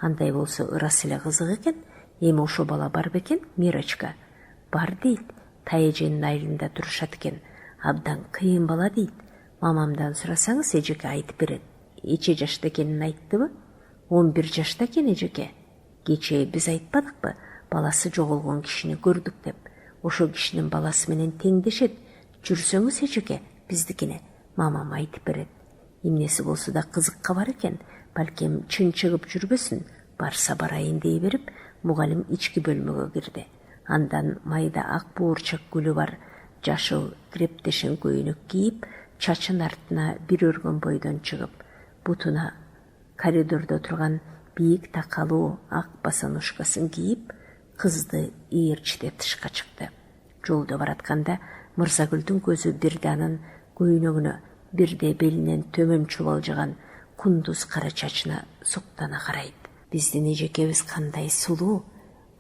Андай болса ырасылы қызық екен. Емі ошо бала бар бекен, Мирочка. Бар дейд. Тайжының айылында тұрышат екен. Абдан қиын бала дейд. Мамамдан сұрасаңыз ежеке айтып береді. Ече жашта екенін айтты бі? 11 жашта екен ежеке. Кече біз айтпадық бі? Баласы жоғылған кишini көрдік деп. Ошо кишinin баласы менен теңдешет. Жүрсөңіз ежеке, біздікіне. Мамам айтып береді. Емнесі болса да қызыққа бар екен. Балкем чын шығып жүрбесін. Барса барайын дей беріп, мұғалім ички бөлмөгө кирди. Андан майда ақ буырчак гүлі бар. Жашыл крептешен көйнөк кийип, чачын артына бир өргөн бойдон чыгып, бутуна коридордо турган бийик такалуу ак басанушкасын кийип, кызды ийирчите тышка чыкты. Жолдо баратканда Мырзагүлдүн көзү бирде анын көйнөгүнө, бирде белинен төмөн чубалжыган кундуз кара чачына суктана карайт. Биздин эжекебиз кандай сулуу.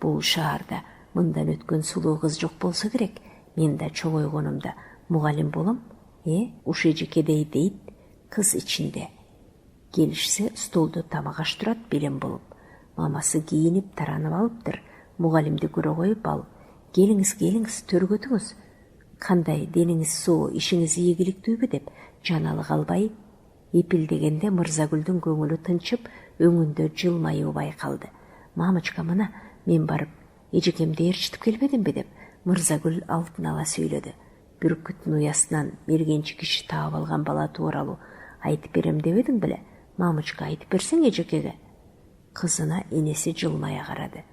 Бул шаарда мындан өткөн сулуу кыз жок болсо керек. Мен да чоңойгонумда мугалим болом. Ушу эжекедей дейт, кыз ичинде. Келишсе столдо тамак аш турат белем болуп. Мамасы кийинип таранып алыптыр. Мугалимди көрө коюп ал. Келиңиз, төргөтүңүз. Кандай дениңиз суу, ишиңиз ийгиликтүүбү деп жаналык албай, эпилдегенде Мырзагүлдүн көңүлү тынчып, өңүндө жылмаюу байкалды. Мамочка, мына мен барып эжекемди ээрчитип келбедимби деп Мырзагүл алтын ала сүйлөдү. Бүркүттүн уясынан мергенчи киши таап алган бала тууралуу айтып берем дебедиң беле? Мамочка, айтып берсең эжекеге. Кызына энеси жылмая карады.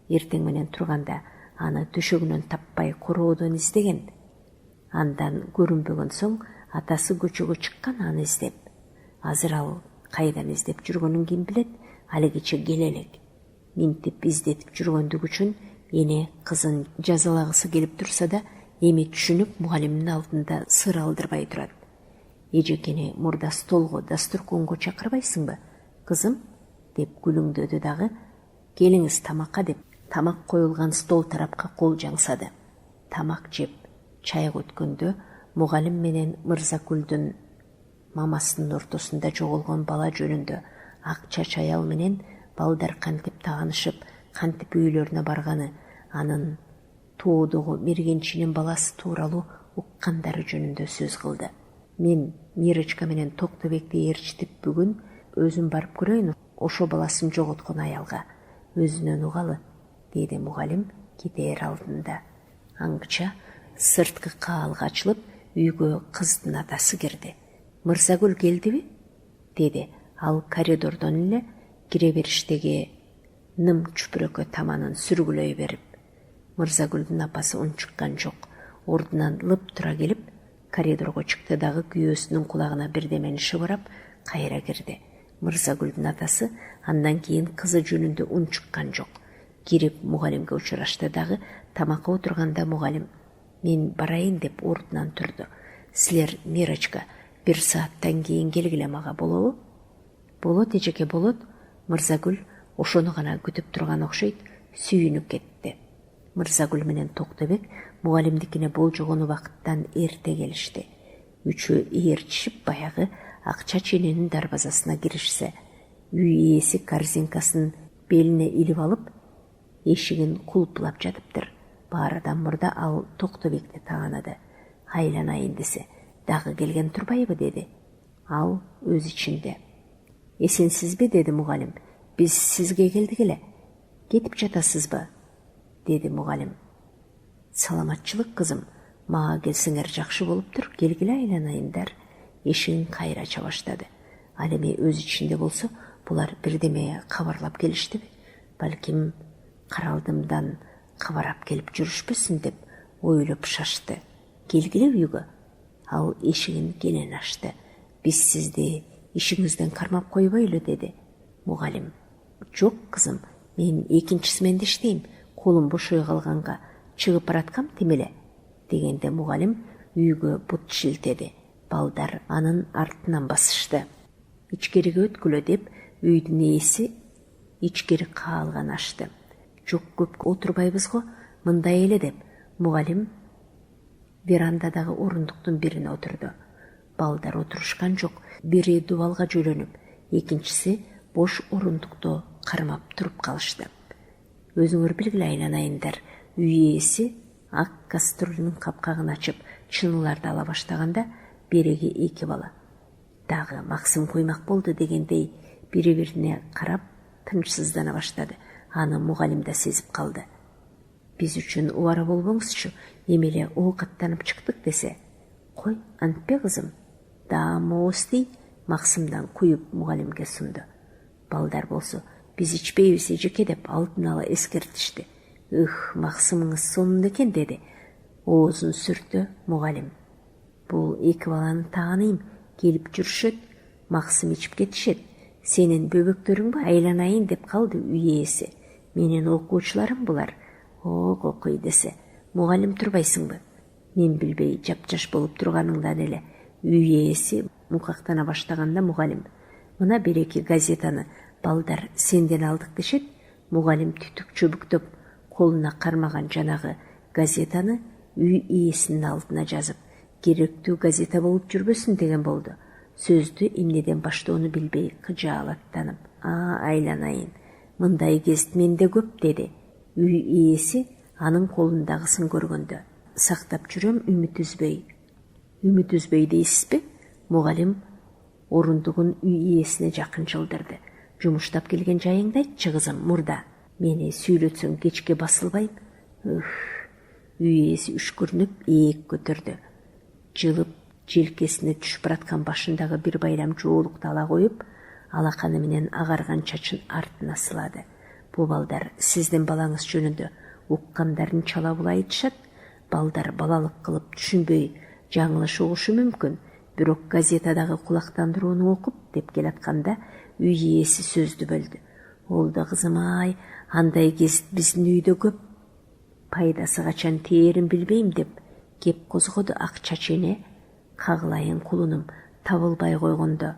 Эртең менен турганда аны төшөгүнөн таппай короодон издеген. Андан көрүнбөгөн соң атасы көчөгө чыккан аны издеп. Азыр ал кайдан издеп жүргөнүн ким билет? Алигиче келе элек. Минтип издетип жүргөндүгү үчүн эне кызын жазалагысы келип турса да, эми түшүнүп мугалимдин алдында сыр алдырбай турат. Эжекени мурда столго, дастурконго чакырбайсыңбы, кызым? Деп күлүңдөдү дагы. Келиңиз тамакка деп тамак коюлган стол тарапка кол жаңсады. Тамак жеп, чай өткөндө мугалим менен Мырзагүлдүн мамасынын ортосунда жоголгон бала жөнүндө ак чач аял менен балдар кантип таанышып, кантип үйлөрүнө барганы, анын тоодогу мергенчинин баласы тууралуу уккандары жөнүндө сөз кылды. Мен Мирочка менен Токтобекти ээрчитип бүгүн өзүм барып көрөйүн ошо баласын жоготкон аялга. Өзүнөн угалы, деди мугалим кетээр алдында. Аңгыча сырткы каалга ачылып, үйгө кыздын атасы кирди. Мырзагүл келдиби? Деди. Ал коридордон эле кире бериштеги ным чүпүрөккө таманын сүргүлөй берип. Мырзагүлдүн апасы унчуккан жок. Ордунан лып тура келип, коридорго чыкты дагы күйөөсүнүн кулагына бирдемени шыбырап, кайра кирди. Мырзагүлдүн атасы андан кийин кызы жөнүндө унчуккан жок. Кирип мугалимге учурашты дагы. Тамакка отурганда мугалим: "Мен барайын" деп ордунан турду. "Силер, Мирочка, 1 сааттан кийин келгиле мага, болобу?" "Болот эжеке, болот." Мырзагүл ошону гана күтүп турган окшойт, сүйүнүп кетти. Мырзагүл менен Токтобек мугалимдикине болжогон убакыттан эрте келишти. Үчөө ээрчишип баягы акча чененин дарбазасына киришсе, үй ээси корзинкасын белине илип алып, эшигин кулпулап жатыптыр. Баарыдан мурда ал Токтобекти таанады. "Айланайын десе, дагы келген турбайбы?" деди. Ал өз ичинде. "Эсенсизби?" деди мугалим. "Биз сизге келдик эле. Кетип жатасызбы?" деди мугалим. "Саламатчылык, кызым. Мага келсеңер жакшы болуптур. Келгиле, айланайындар." Эшигин кайра ача баштады. Ал эми өз ичинде болсо, булар бирдеме кабарлап келиштиби? Балким Каралдымдан кабарап келип жүрүшпөсүн деп ойлоп шашты. "Келгиле үйгө." Ал эшигин кенен ачты. "Биз сизди ишиңизден кармап койбойлу" деди мугалим. "Жок, кызым, мен экинчи сменде иштейм. Колум бошой калганга чыгып бараткам темеле" дегенде мугалим үйгө бут шилтеди. Балдар анын артынан басышты. Ичкериге өткүлө деп үйдүн ээси ичкери каалган ашты. Жок көп отурбайбыз го, мындай эле деп мугалим верандадагы орундуктун бирине отурду. Балдар отурушкан жок. Бири дубалга жөлөнүп, экинчиси бош орундукто кармап туруп калышты. Өзүңөр билгиле айланайындар, үй ээси ак кастрюльнүн капкагын ачып чыныыларды ала баштаганда береги эки бала дагы максым коймак болду дегендей бири-бирине карап тынчсыздана баштады. Аны мугалим да сезип калды. Биз үчүн убара болбоңузчу, эмеле оокаттанып чыктык десе. Кой, антпе кызым, даамоос дейт, максымдан куюп мугалимге сунду. Балдар болсо, биз ичпейбиз эжеке деп алдын ала эскертишти. Максымыңыз сонун экен деди. Оозун сүртү мугалим. Бул эки баланы тааныйм, келип жүрүшөт, максым ичип кетишет. Сенин бөбөктөрүңбү айланайын деп калды үй ээси. Менин окуучуларым булар. Окуй десе, мугалим турбайсыңбы? Мен билбей жапжаш болуп турганыңдан эле. Үй ээси мукактана баштаганда мугалим: мына береки газетаны балдар сенден алдык дешет. Мугалим түтүк чөбүктөп колуна кармаган жанагы газетаны үй ээсинин алдына жазып, керектүү газета болуп жүрбөсүн деген болду. Сөздү эмнеден баштоону билбей кыжаалаттанып: айланайын, мындай гезит менде көп деди. Үй ээси анын колундагысын көргөндө: сактап жүрөм, үмүт үзбөй. Үмүт үзбөй дейсизби? Мугалим орундугун үй ээсине жакын жылдырды. Жумуштап келген жайыңды айтчы кызым, мурда. Мени сүйлөтсөң кечке басылбайм. Үй ээси үшкүрүнүп ээк көтөрдү. Жылып желкесине түшүп бараткан башындагы бир байлам жоолукту ала коюп, алаканы менен агарган чачын артына сылады. Бу балдар сиздин балаңыз жөнүндө уккандарын чала була айтышат. Балдар балалык кылып түшүнбөй жаңылыш угушу мүмкүн. Бирок газетадагы кулактандырууну окуп деп келатканда үй ээси сөздү бөлдү. Ол да кызым ай, андай гезит биздин үйдө көп. Пайдасы качан тээрин билбейм деп кеп козгоду ак чачене. Кагылайын кулунум, табылбай койгондо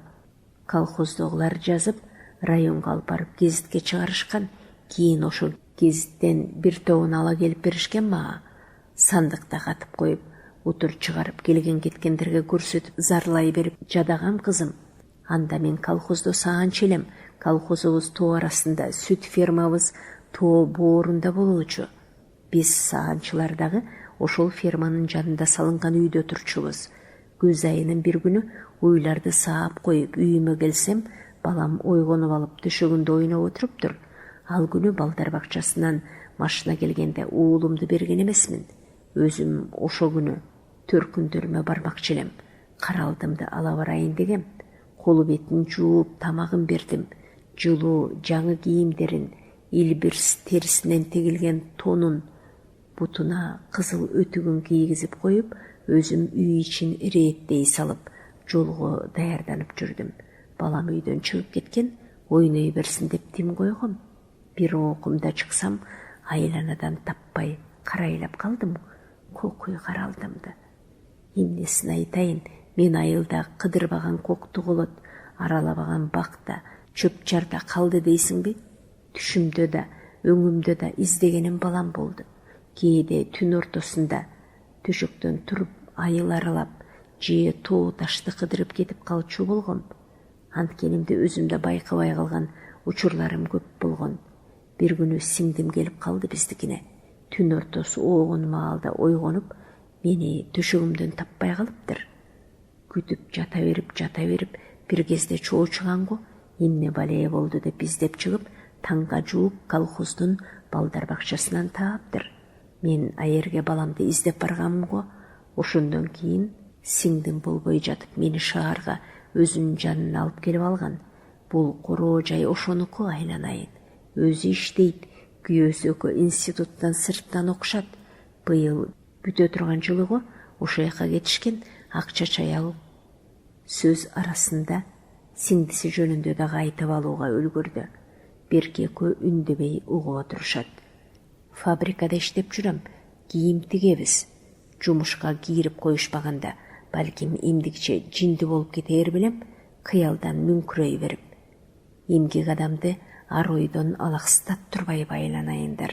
колхоздогулар жазып, районго алып барып гезитке чыгарышкан. Кийин ошо гезиттен бир тобун ала келип беришкен мага. Сандыкта катып коюп, утур чыгарып келген кеткендерге көрсөтүп зарлай берип жадагам кызым. Анда мен колхоздо саанчы элем. Колхозубуз тоо арасында, сүт фермабыз тоо боорунда болуучу. Биз саанчылар дагы ошол ферманын жанында салынган үйдө турчубуз. Күз айынын бир күнү уйларды саап коюп үйүмө келсем, балам ойгонуп алып төшөгүндө ойноп отуруптур. Ал күнү балдар бакчасынан машина келгенде уулумду берген эмесмин. Өзүм ошо күнү төркүндөрүмө бармакчы элем. Каралдымды ала барайын дегем. Колу бетин жууп, тамагын бердим. Жылуу жаңы кийимдерин, илбирс терисинен тегилген тонун бутуна кызыл өтүгүн кийгизип коюп, өзүм үй ичин ирээттей салып, жолго даярданып жүрдүм. Балам үйдөн чыгып кеткен, ойной берсин деп тим койгом. Бир окумда чыксам, айланадан таппай карайлап калдым. Кокуй каралдымды. Эмнесин айтайын, мен айылда кыдырбаган кокту колот, аралабаган бакта, чөп жарда калды дейсиңби? Түшүмдө да, өңүмдө да издегеним балам болду. Кээде түн ортосунда төшөктөн туруп, айыл аралап, же тоо ташты кыдырып кетип калчу болгом. Анткенимди өзүмдө байкабай калган учурларым көп болгон. Бир күнү сиңдим келип калды биздикине. Түн ортосу оогон маалда ойгонуп, мени төшөгүмдөн таппай калыптыр. Күтүп жата берип, бир кезде чоочуганго эмне балее болду деп издеп чыгып, таңга жууп колхоздун балдар бакчасынан тааптыр. Мен аерге баламды издеп барганымго, ошондон кийин сиңдим болбой жатып мени шаарга өзүнүн жанына алып келип алган. Бул короо жай ошонуку айланайын. Өзү иштейт, күйөөсү экөө институттан сырттан окушат. Быйыл бүтө турган жылыго ошо жака кетишкен. Акчача аял сөз арасында сиңдиси жөнүндө дагы айтып алууга үлгүрдү. Берки экөө үндөбөй угуп отурушат. Фабрикада иштеп жүрөм, кийим тигебиз. Жумушка кийирип коюшпаганда Балким имдикче жинди болуп кетер билем, кыялдан мүңкүрөй берип. Имгек адамды ар ойдон алаксытат турбай байланайындар.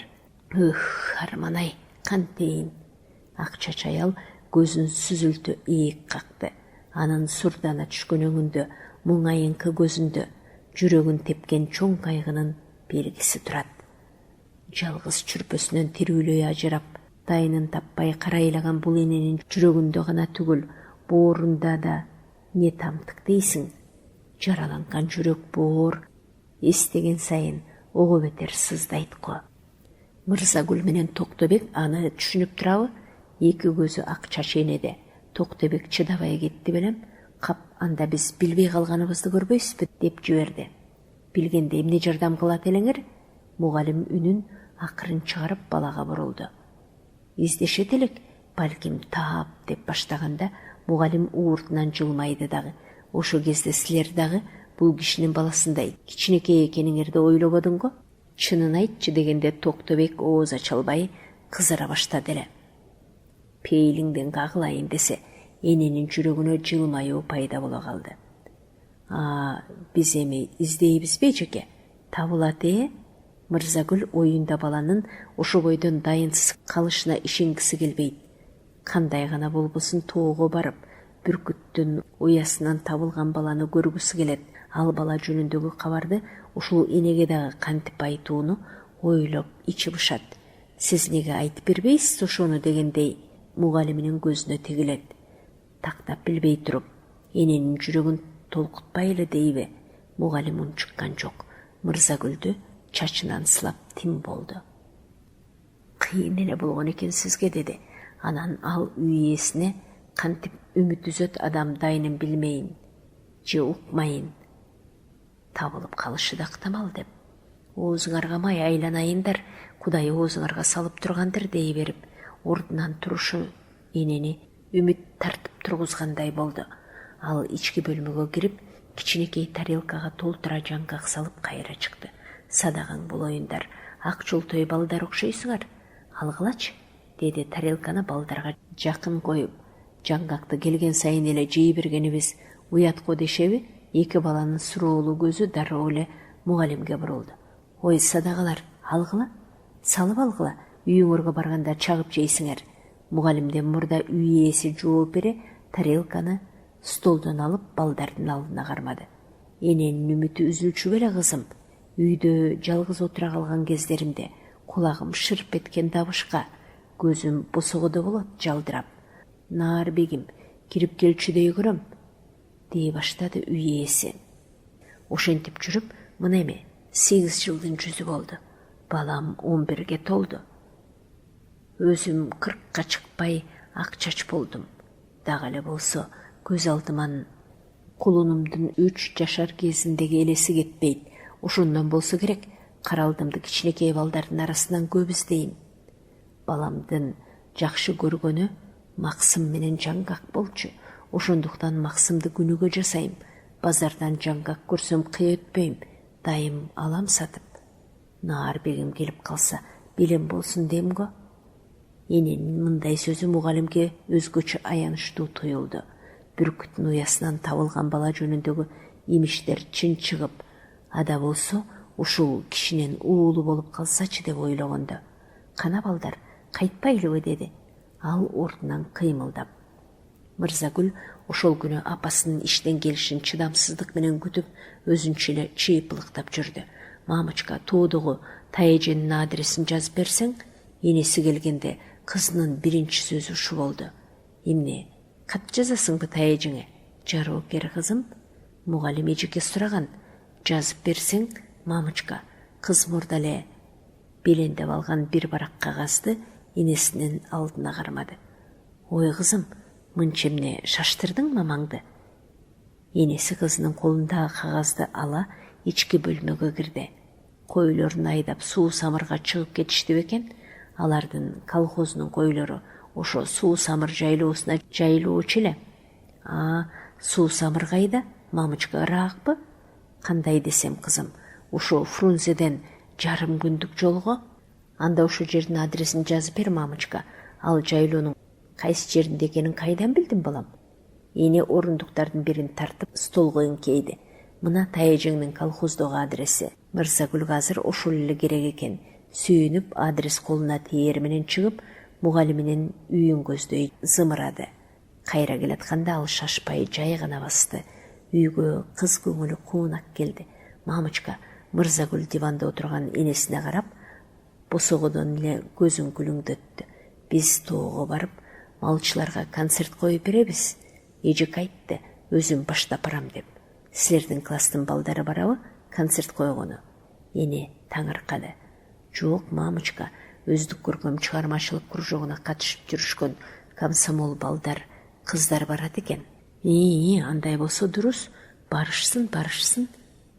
Арманай, кантейин. Ак чач аял көзүн сүзүлтү ийик какты. Анын сурдана түшкөн өңүндө, муңайыңкы көзүндө жүрөгүн тепкен чоң кайгынын белгиси турат. Жалгыз чүрпөсүнөн тирүүлөй ажырап, дайынын таппай карайлаган бул эненин жүрөгүндө гана түгүл, боорунда да не тамтык дейсиң. Жараланган жүрөк боор эстеген сайын ого бетер сыздайт го. Мырзагүл менен Токтобек аны түшүнүп турабы? Эки көзү ак чач энеде. Токтобек чыдабай кетти белем, кап анда биз билбей калганыбызды көрбөйсүзбү деп жиберди. Билгенде эмне жардам кылат элеңер? Мугалим үнүн акырын чыгарып балага бурулду. Издешет элек, балким таап деп баштаганда мугалим ууртунан жылмайды дагы. Ошо кезде силер дагы бул кишинин баласындай кичинекей экениңерди ойлободуңго? Чынын айтчы дегенде Токтобек ооз ача албай кызара баштады эле. Пейлиңден кагылайын десе, эненин жүрөгүнө жылмаюу пайда боло калды. Биз эми издейбизби эжеке? Табылат Мырзагүл оюнда баланын ошо бойдон дайынсыз калышына ишенгиси келбейт. Кандай гана болбосун тоого барып, бүркүттүн уясынан табылган баланы көргүсү келет. Ал бала жөнүндөгү кабарды ушул энеге дагы кантип айтууну ойлоп ичи бышат. Сиз неге айтып бербейсиз ошону дегендей мугалиминин көзүнө тигилет. Тактап билбей туруп, эненин жүрөгүн толкутпайлы дейби? Мугалим унчуккан жок. Мырзагүлдү чачынан сылап тим болду. Кыйын эле болгон экен сизге деди. Анан ал үй ээсине кантип үмүт үзөт адам дайынын билмейин же укмайын. Табылып калышы да ыктымал деп. Оозуңарга май айланайындар, Кудай оозуңарга салып тургандыр дей берип, ордунан турушу энени үмүт тартып тургузгандай болду. Ал ички бөлмөгө кирип, кичинекей тарелкага толтура жаңгак салып кайра чыкты. Садагың болоюндар, ак жолтой балдар окшойсуңар. Алгылачы, деди тарелканы балдарга жакын коюп. Жаңгакты келген сайын эле жей бергенибиз уятко дешеби? Эки баланын суроолуу көзү дароо эле мугалимге бурулду. Ой садагалар, алгыла, салып алгыла, үйүңөргө барганда чагып жейсиңер. Мугалимден мурда үй ээси жооп бере, тарелканы столдон алып балдардын алдына кармады. Эненин үмүтү үзүлчү беле кызым? Үйдө жалгыз отура калган кездеримде кулагым шырп эткен дабышка, көзүм босогодо болот жалдырап. Naar бегим, кирип келчү дей көрөм, дей баштады үй ээси. Ошентип жүрүп, мына эми 8 жылдын жүзү болду. Балам 11ге толду. Өзүм 40ка чыкпай ак чач болдум. Дагы эле болсо көз алдыман кулунумдун 3 жашар кезиндеги элеси кетпейт. Ошондон болсо керек, каралдымды кичинекей балдардын арасынан көп издейм. Баламдын жакшы көргөнү максым менен жаңгак болчу. Ошондуктан максымды күнүгө жасайм. Базардан жаңгак көрсөм кый өтпөйм, дайым алам сатып. Naar бегим келип калса, билем болсун демго. Эненин мындай сөзү мугалимге өзгөчө аянычтуу туюлду. Бүркүттүн уясынан табылган бала жөнүндөгү имиштер чын чыгып, ада болсо ушул кишинен уулу болуп калсачы деп ойлогондо. Кана балдар, кайтпайлыбы деди. Ал ордунан кыймылдап. Мырзагүл ошол күнү апасынын иштен келишин чыдамсыздык менен күтүп, өзүнчө эле чыйпылыктап жүрдү. Мамычка, тоодогу Таэженин адресин жазып берсең, энеси келгенде кызынын биринчи сөзү ушу болду. Эмне, кат жазасыңбы Таэжеңе? Жароок бер кызым. Мугалим эжеке сураган. Жазып берсең, мамычка, кыз мурда эле белендеп алган бир барак кагазды энесинин алдына кармады. Ой кызым, мынча эмне шаштырдың мамаңды? Энеси кызынын колундагы кагазды ала ички бөлмөгө кирди. Койлорун айдап суу самырга чыгып кетишти бекен. Алардын колхознун койлору ошо суу самыр жайлоосуна жайылуучу эле. Суу самыр кайда? Мамычка ыраакпы? Кандай десем кызым, ошо Фрунзеден жарым күндүк жолго. Анда ошо жердин адресин жазып бер, мамычка. Ал жайлоонун кайсы жеринде экенин кайдан билдим балам? Эне орындуктардын бирин тартып столго эңкейди. Мына Тайжыңдын колхоздогу адресі. Мырзагүл азыр ошол эле керек экен. Сүйүнүп адрес колуна тээр менен чыгып, мугалиминин үйүн көздөй зымырады. Кайра келатканда ал шашпай жай гана басты. Үйгө кыз көңүлү куунак келди. Мамычка Мырзагүл диванда отурган энесине карап, босогодон эле көзүн күлүңдөттү. Биз тоого барып, малчыларга концерт коюп беребиз. Эжек айтты, өзүм баштап барам деп. Силердин класстын балдары барабы концерт койгону? Эне таңыркады. Жок, мамычка, өздүк көркөм чыгармачылык кружогуна катышып жүрүшкөн комсомол балдар, кыздар барат экен. Андай болсо дурус, барышсын.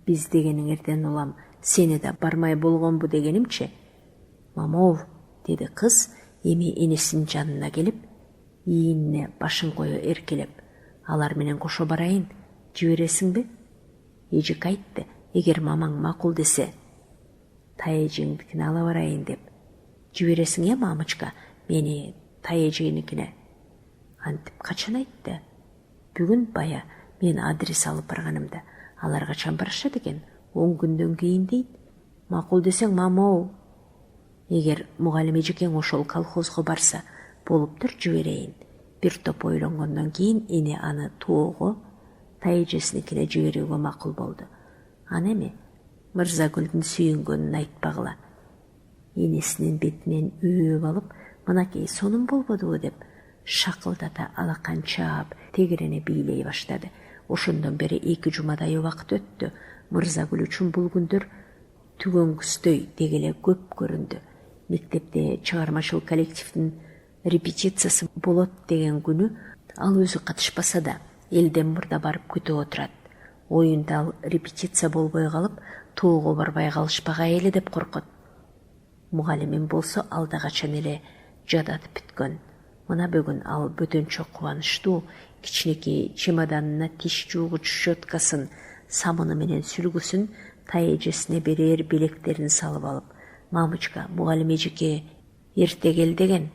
Биз дегениңерден улам, сени да бармай болгонбу дегенимчи. Мамов, деди кыз, эми энесинин жанына келип, ийинине башын кою эркелеп, алар менен кошо барайын, жибересиңби? Эжек айтты, эгер мамаң макул десе, Тайжыңдыкине ала барайын деп. Жибересиң, мамычка, мени Тайжыңдыкине? Антип качан айтты? Бүгүн бая мен адрес алып барганымда, алар качан барышат экен? 10 күндөн кийин дейт. Макул десең, мамоо. Эгер мугалим эжекең ошол колхозго барса, болуптур, жиберейин. Бир топ ойлонгондон кийин эне аны тоого, Тайжесиникине жиберүүгө макул болду. Аны эми Мырзагүлдүн сүйүнгөнүн айтпагыла. Энесинин бетинен өөп алып, мынакей сонун болбодубу деп шакылдата алакан чаап, тегерене бийлей баштады. Ошондон бери 2 жумадай убакыт өттү. Мырзагүл үчүн бул күндөр түгөнгүсдөй дегеле көп көрүндү. Мектепте чыгармачыл коллективдин репетициясы болот деген күнү ал өзү катышпаса да, элден мурда барып күтүп отурат. Оюнда ал репетиция болбой калып, тоого барбай калышпагай эле деп коркот. Мугалимин болсо алда качан эле жадатып бүткөн. Мына бүгүн ал бөтөнчө кубанычтуу, кичинекей чемоданына тиш жуугуч щеткасын, самыны менен сүлгүсүн Тайжесине берер билектерин салып алып, мамычка, мугалим эжеке эрте кел деген,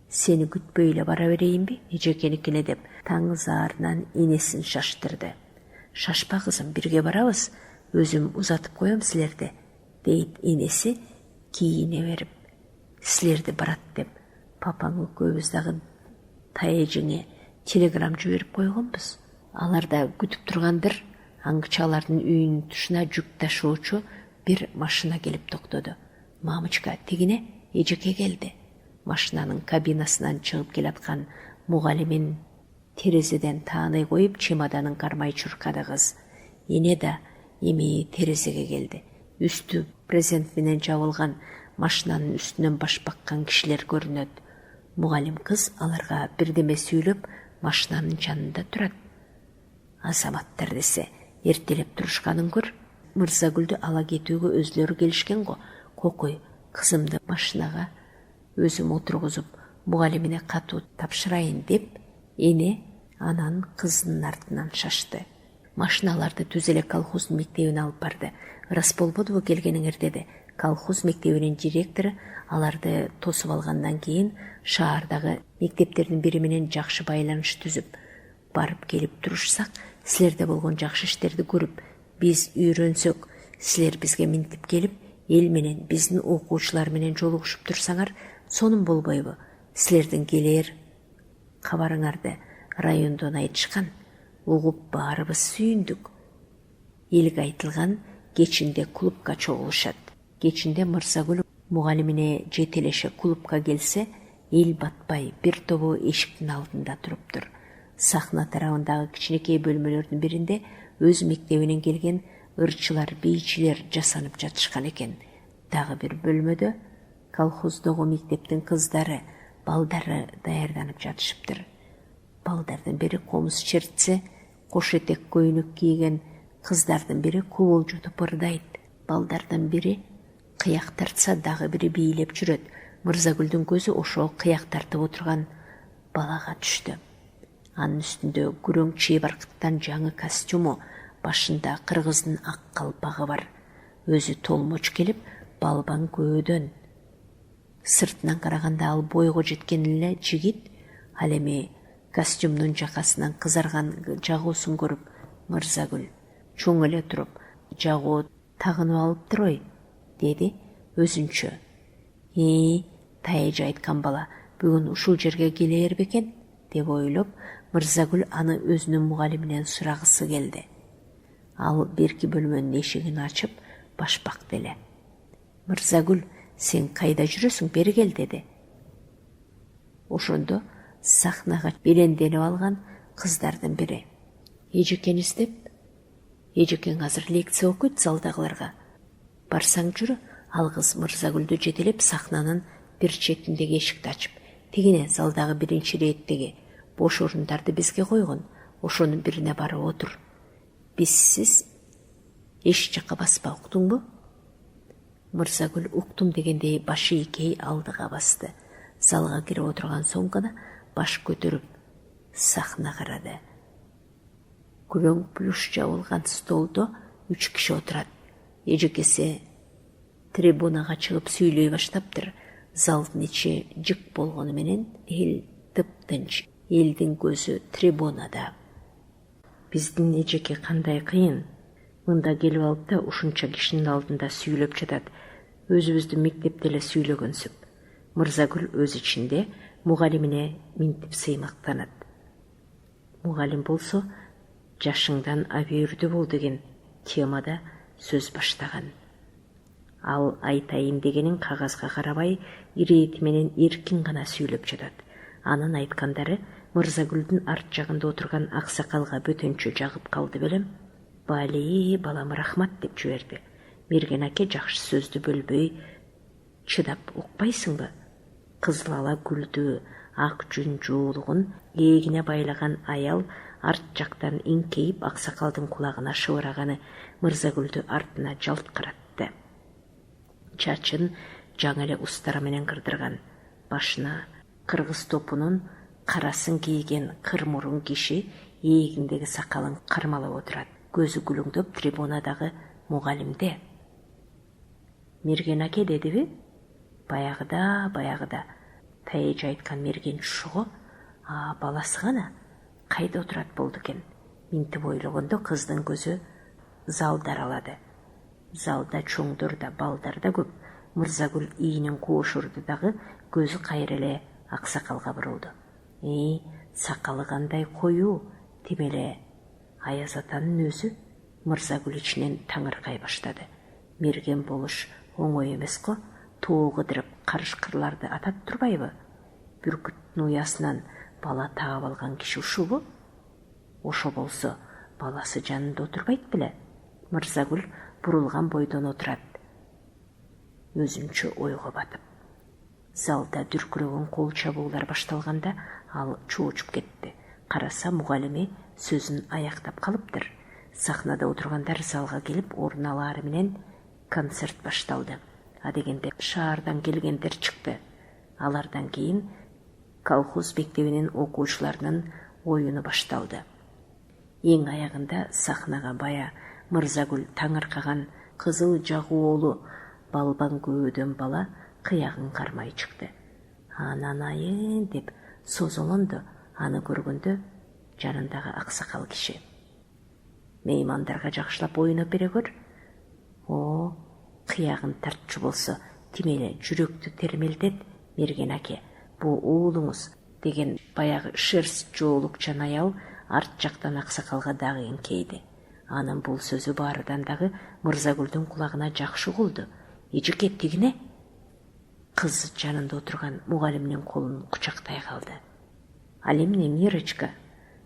сени күтпөй эле бара берейинби эжекеникине деп таңызаарынан энесин шаштырды. Шашпа кызым, бирге барабыз, өзүм узатып коем силерди, дейт энеси кийине берип. Силерди барат деп папаң экөөбүз дагы Тайжыңе телеграмм жиберип койгонбуз. Алар да күтүп тургандыр. Аңгыча алардын үйүнүн тушуна жүк ташуучу бир машина келип токтоду. Мамычка, тигине эжеке келди. Машинанын кабинасынан чыгып келаткан мугалимин терезеден тааный коюп, чемоданын кармай чуркады кыз. Эне да эми терезеге келди. Үстү презент менен жабылган машинанын үстүнөн баш баккан кишилер көрүнөт. Мугалим кыз аларга бирдеме сүйлөп, машинанын жанында турат. Азаматтар десе, эртелеп турушканын көр. Мырзагүлдү ала кетүүгө өзлөрү келишкен го. Кокой, кызымды машинага өзүм отургузуп, мугалимине катуу тапшырайын деп, эне анан кызынын артынан шашты. Машиналарды түз эле колхоздун мектебине алып барды. Рас болбодубу келгениңер, деди. Колхоз мектебинин директору аларды тосуп алгандан кийин шаардагы мектептердин бири менен жакшы байланыш түзүп, барып келип турушсак, силерде болгон жакшы иштерди көрүп, биз үйрөнсөк, силер бизге минтип келип, эл менен биздин окуучулар менен жолугушуп турсаңар, сонун болбойбу? Силердин келер кабарыңарды райондон айтышкан, угуп баарыбыз сүйүндүк. Элге айтылган кечинде клубка чогулушат. Кечинде Мырзагүл мугалимине жетелеше клубка келсе, эл батпай бир тобу эшиктин алдында туруптур. Сахна тарабындагы кичинекей бөлмөлөрдүн биринде өз мектебинен келген ырчылар, бийчилер жасанып жатышкан экен. Дагы бир бөлмөдө колхоздогу мектептин кыздары, балдары даярданып жатышыптыр. Балдардын бири комуз чертсе, кош этек көйнөк кийген, кыздардын бири кубулжутуп ырдайт. Балдардын бири кыяк тартса, дагы бири бийлеп жүрөт. Мырзагүлдүн көзү ошол кыяк тартып отурган балага түштү. Анын үстүндө күрөң чий баркыттан жаңы костюму, башында кыргыздын ак калпагы бар. Өзү толмоч келип, балбан көөдөн. Сыртынан караганда ал бойго жеткен эле жигит, ал эми Костюмнун жакасынан кызарган жагуусун көрүп Мырзагүл чоң эле туруп, жагуу тагынып алыптыр ой, деди өзүнчө. Таежи айткан бала бүгүн ушул жерге келер бекен, деп ойлоп, Мырзагүл аны өзүнүн мугалиминен сурагысы келди. Ал берки бөлмөнүн эшигин ачып, башпак деле. Мырзагүл, сен кайда жүрөсүң, бери кел, деди. Ошондо сахнага беленденип алган кыздардын бири: Эжекениз деп, Эжекең азыр лекция окуйт залдагыларга. Барсаң жүрө. Ал кыз Мырзагүлдү жетелеп сахнанын бир четиндеги эшикти ачып: тигине залдагы биринчи реттеги бош орундарды бизге койгон, ошонун бирине барып отур. Бизсиз эч жакка баспа, уктуңбу? Мырзагүл уктум дегендей башы ийкей алдыга басты. Залга кирип отурган соң гана баш көтөрүп сахна карады. Күлөң плюш жабылган столдо 3 киши отурат. Эжекеси трибунага чыгып сүйлөй баштаптыр. Залдын ичи жык болгону менен эл тыптынч. Элдин көзү трибунада. Биздин Эжеке кандай кыйын. Мында келип алып да ушунча кишинин алдында сүйлөп жатат. Өзүбүздү мектепте эле сүйлөгөнсүп. Мырзагүл өз ичинде мугалимине минтип сыймактанат. Мугалим болсо жашыңдан абийирдүү бол деген темада сөз баштаган. Ал айтайын дегенин кагазга карабай, ирети менен эркин гана сүйлөп жатат. Анын айткандары Мырзагүлдүн арт жагында отурган аксакалга бөтөнчө жагып калды белем. Бали, балам, рахмат деп жиберди. Мерген аке жакшы сөздү бөлбөй чыдап укпайсыңбы? Кызыл ала гүлдү ак жүн жуулугун эгине байлаган аял арт жактан иңкейип аксакалдын кулагына шыбыраганы Мырзагүлдү артына жалт каратты. Чачын жаңы эле устара менен кырдырган, башына кыргыз топунун карасын кийген кыр мурун киши эгиндеги сакалын кармалап отурат. Көзү күлүңдөп трибунадагы мугалимде. Мерген аке, дедиби? Баягыда Таежи айткан мерген шуго, баласы гана кайда отурат болду экен? Минтип ойлогондо кыздын көзү залды аралады. Залда чоңдор да, балдар да көп. Мырзагүл ийинин куушурду дагы көзү кайра эле аксакалга бурулду. Сакалы кандай коюу, тимеле Аяз атанын өзү. Мырзагүл ичинен таңыркай баштады. Мерген болуш оңой эмес го. Тоо кыдырып карышкырларды атат турбайбы? Бүркүттүн уясынан бала таап алган киши ушубу? Ошо болсо баласы жанында отурбайт беле? Мырзагүл бурулган бойдон отурат, өзүнчө ойго батып. Залда дүркүрөгөн кол чабуулар башталганда ал чоочуп кетти. Караса мугалими сөзүн аяктап калыптыр. Сахнада отургандар залга келип орун алаары менен концерт башталды. Адегенде шаардан келгендер чыкты. Алардан кийин колхоз мектебинин окуучуларынын оюну башталды. Эң аягында сахнага бая Мырзагүл таңыркаган кызыл жагуолу балбан көөдөн бала кыягын кармай чыкты. Анан айын деп созолонду. Аны көргөндө жанындагы аксакал киши: меймандарга жакшылап ойноп бере көр. Кыягын тартчу болсо тимеле жүрөктү термелдет, Мерген аке. Бу уулуңуз, деген баягы шерсть жоолукчан аял арт жактан аксакалга дагы эңкейди. Анын бул сөзү баарыдан дагы Мырзагүлдүн кулагына жакшы угулду. Эжеке, тигине? Кыз жанында отурган мугалимдин колун кучактай калды. Ал эмне, Мирочка?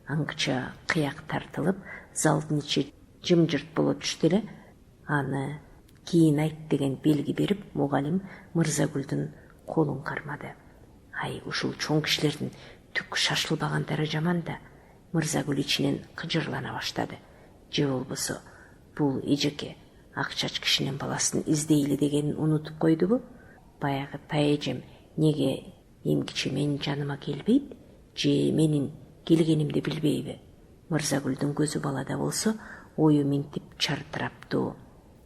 Аңгыча кыяк тартылып, залдын ичи жымжырт боло түштү эле. Аны кийин айт деген белги берип, мугалим Мырзагүлдүн колун кармады. Ушул чоң кишилердин түк шашылбагандары жаман да. Мырзагүл ичинен кыжырлана баштады. Же болбосо бул Эжеке акчач кишинин баласын издейли дегенин унутуп койдубу? Баягы Таежем неге эмгиче менин жаныма келбейт, же менин келгенимди билбейби? Мырзагүлдүн көзү балада болсо ою минтип чартыраптуу.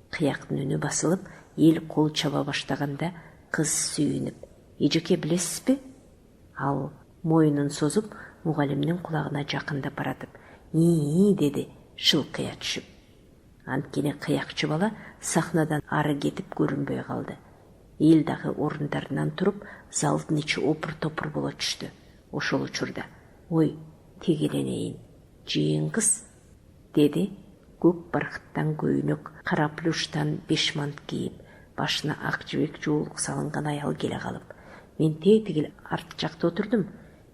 Кыяктын үнү басылып, эл кол чаба баштаганда кыз сүйүнүп: Эжеке, билесизби? Ал мойнун созуп, мугалимнин кулагына жакындап баратып, «ии» деди, шылкыя түшүп. Анткени кыякчы бала сахнадан ары кетип көрүнбөй калды. Эл дагы орундарынан туруп, залдын ичи опур-топур боло түштү. Ошол учурда, «Ой, тегеренейин, жыйын кыз», деди. Көк баркыттан көйнөк, кара плюштан бешмант кийип, башына ак жибек жуулук салынган аял келе калып. Мен тетигил арт жакта отурдум.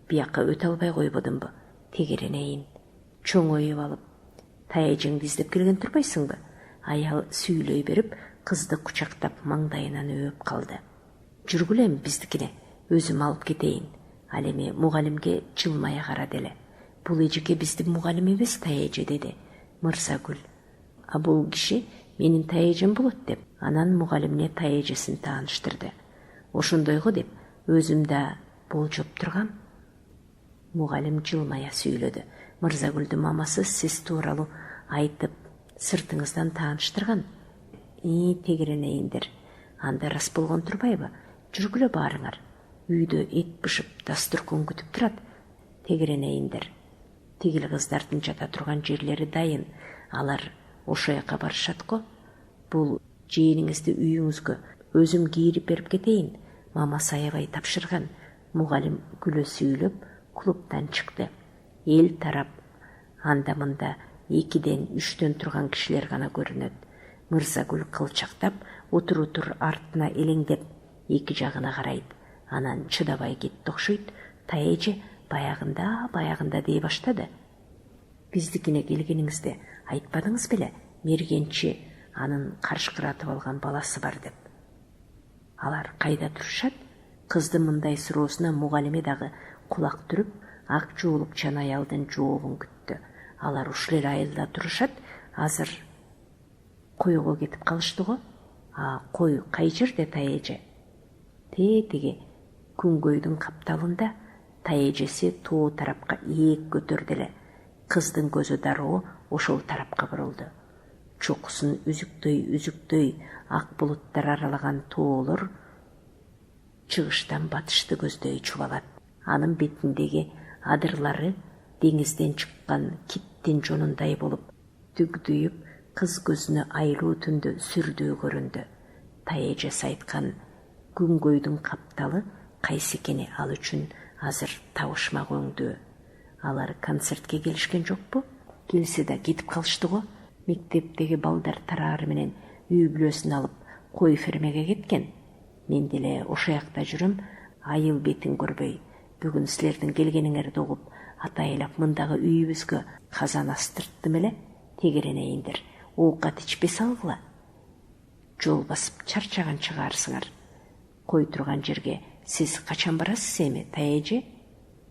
Бияка өтө албай койбодумбу? Тегеренейин. Чоңоюп алып, «Таяжыңды издеп келген турбайсыңбы?» Аял сүйлөй берип, кызды кучактап маңдайынан өп калды. «Жүргүлем биздикине, өзүм алып кетейин». Ал эми мугалимге жылмая карады эле. «Бул эжеке биздин мугалим эмес, Таежи», деди. Мырзагүл. «А бул киши менин Таежим болот», деп анан мугалимне Таежесин тааныштырды. «Ошондойго», деп өзүм да болжоп тургам. Мугалим жылмая сүйлөдү. «Мырзагүлдүн мамасы сиз тууралуу айтып, сыртыңыздан тааныштырган». Тегеренейиндер. Анда рас болгон турбайбы? Жүргүлө баарыңар. Үйдө эт бышып, дастуркан күтүп турат. Тегеренейиндер. Тигил кыздардын жата турган жерлери дайын. Алар ошо жака барышат го. Бул жээниңизди үйүңүзгө өзүм кийирип берип кетейин. Мама саябай тапшырган. Мугалим күлө сүйлөп клубтан чыкты. Эл тарап, анда-мында 2ден 3дөн турган кишилер гана көрүнөт. Мырзагүл кылчактап, утур-утур артына элеңдеп, эки жагына карайт. Анан чыдабай кетти окшойт. Таежи баягында дей баштады. «Биздикине келгениңизди айтпадыңыз беле? Мергенчи анын каршкыратып алган баласы бар», деп. Алар кайда турушат? Кыздын мындай суроосуна мугалиме дагы кулак түрүп, ак жуулукчан аялдын жообун күттү. Алар ушул эле айылда турушат. Азыр койго кетип калышты го. Кой кай жерде, Таежи? Тетиги күнгөйдүн капталында. Таежеси тоо тарапка ээк көтөрдү эле. Кыздын көзү дароо ошол тарапка бурулду. Чокусун үзүктөй ак булуттар аралаган тоолор чыгыштан батышты көздөй чубалат. Анын бетиндеги адырлары деңизден чыккан киттин жонундай болуп, түгдүйүп, кыз көзүнө айлуу түндө сүрдүү көрүндү. Таежеси айткан күнгөйдүн капталы кайсы экени ал үчүн азыр табышмак өңдүү. Алар концертке келишкен жокпу? Келсе да кетип калышты го. Мектептеги балдар тараары менен үй бүлөсүн алып кой фермеге кеткен. Мен деле ошо жакта жүрөм, айыл бетин көрбөй. Бүгүн силердин келгениңерди угуп, атайлап мындагы үйүбүзгө казан астырттым эле. Тегеренейиндер. Оокат ичпей салгыла. Жол басып чарчаган чыгаарсыңар. Кой турган жерге сиз качан барасыз эми, Таежи?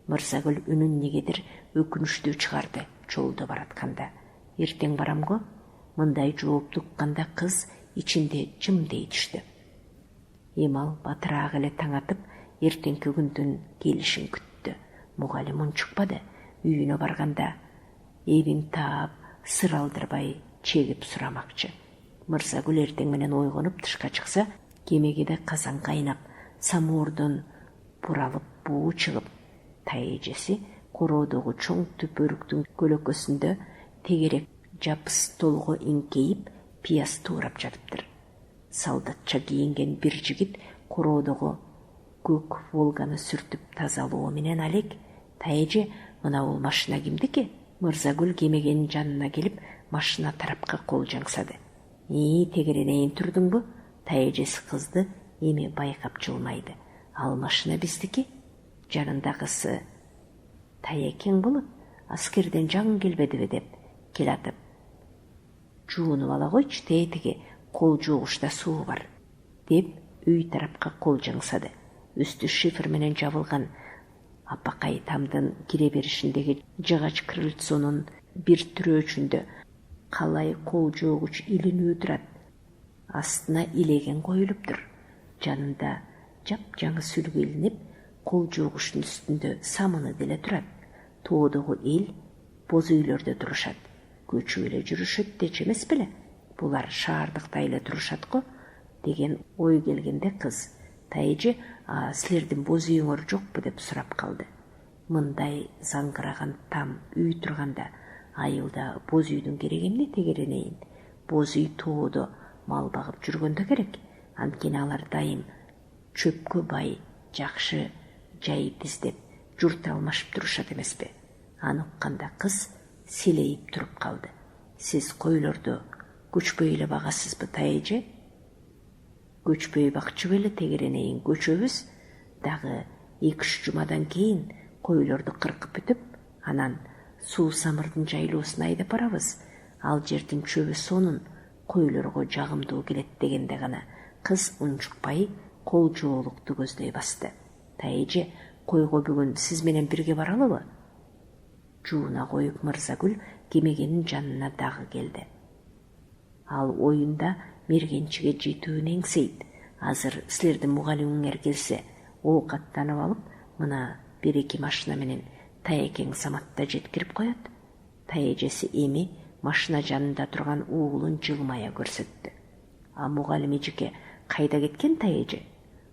Мырзагүл үнүн негедир өкүнүчтүү чыгарды жолдо баратканда. Эртең барам го. Мындай жоопту укканда кыз ичинде жымдей түштү. Эмал батыраак эле таң атып, эртеңки күндүн келишин күттү. Мугалим унчукпады. Үйүнө барганда эбин таап, сыр алдырбай чегип сурамакчы. Мырзагүл эртең менен ойгонуп тышка чыкса, кемегиде казан кайнап, самуурдун буралып буу чыгып, Таежеси короодогу чоң түпөрүктүн көлөкөсүндө тегерек жапыс толго эңкейип, пияз туурап жатыптыр. Солдатча кийинген бир жигит короодогу көк Волганы сүртүп тазалоо менен алек. «Таежи, мына бул машина кимдики?» Мырзагүл кемегенин жанына келип, машина тарапка кол жаңсады. Тегеренейин турдуңбу? Таежеси кызды эми байкап жылмайды. «Ал машина биздики. Жанындагысы Таекең болот. Аскерден жаңы келбедиби?» деп келатып. «Жуунуп ала койчу, тетиги кол жугучта суу бар», деп үй тарапка кол жаңсады. Үстү шифр менен жабылган апакай тамдын кире беришиндеги жыгач крыльцонун бир түрөөчүндө калай кол жуугуч илинүү турат. Астына илеген коюлуптур. Жанында жап-жаңы сүлгү илинип, кол жуугучтун үстүндө самыны деле турат. Тоодогу эл боз үйлөрдө турушат. Көчүп эле жүрүшөт дечи эмес беле? Булар шаардыкта эле турушат го, деген ой келгенде кыз «Таежи, силердин боз үйүңөр жокпу?» деп сурап калды. мындай заңгыраган там үй турганда айылда боз үйдүн кереги эмне тегеренейин. Боз үй тоодо мал багып жүргөндө керек. Анткени алар дайым чөпкө бай, жакшы жай издеп журт алмашып турушат эмеспи. Аны укканда кыз силейип туруп калды. Сиз койлорду көчпөй эле багасызбы, тайэже? Көчпөй бакчу беле тегеренейин, көчөбүз. Дагы 2-3 жумадан кийин койлорду кыркып бүтүп, анан суу самырдын жайлоосун айдап барабыз. Ал жердин чөбү сонун койлорго жагымдуу келет дегенде гана кыз унчукпай кол жоолукту көздөй басты. Тайэже, койго бүгүн сиз менен бирге баралыбы? Жууна коюп Мырзагүл кемегенин жанына дагы келди. Ал оюнда мергенчиге жетүүнү эңсейт. Азыр силердин мугалимиңер келсе, оокаттанып алып, мына 1-2 машина менен Таекең Саматта жеткирип коет. Таэжеси эми машина жанында турган уулун жылмая көрсөттү. А мугалим эжеке кайда кеткен, Таэже?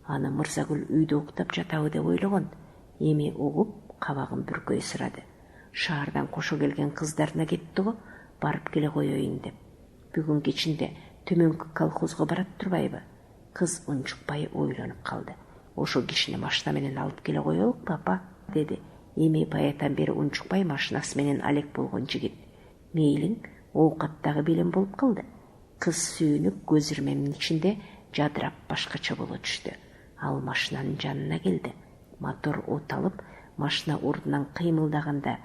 Аны Мырзагүл үйдө уктап жатабы деп ойлогон. Эми угуп, кабагын бүркөй сурады. Шаардан кошо келген кыздарына кетти го, барып келе коеюн деп. Бүгүн кечинде төмөнкү колхозго барат турбайбы? Кыз унчукпай ойлонуп калды. Ошо кишини машина менен алып келе коелук, папа, деди. Эми баятан бери унчукпай машинасы менен алек болгон жигит. Мейлиң, оокаттагы белем болуп калды. Кыз сүйүнүп, көз ирмемдин ичинде жадырап башкача боло түштү. Ал машинанын жанына келди. Мотор от алып, машина урдунан кыймылдаганда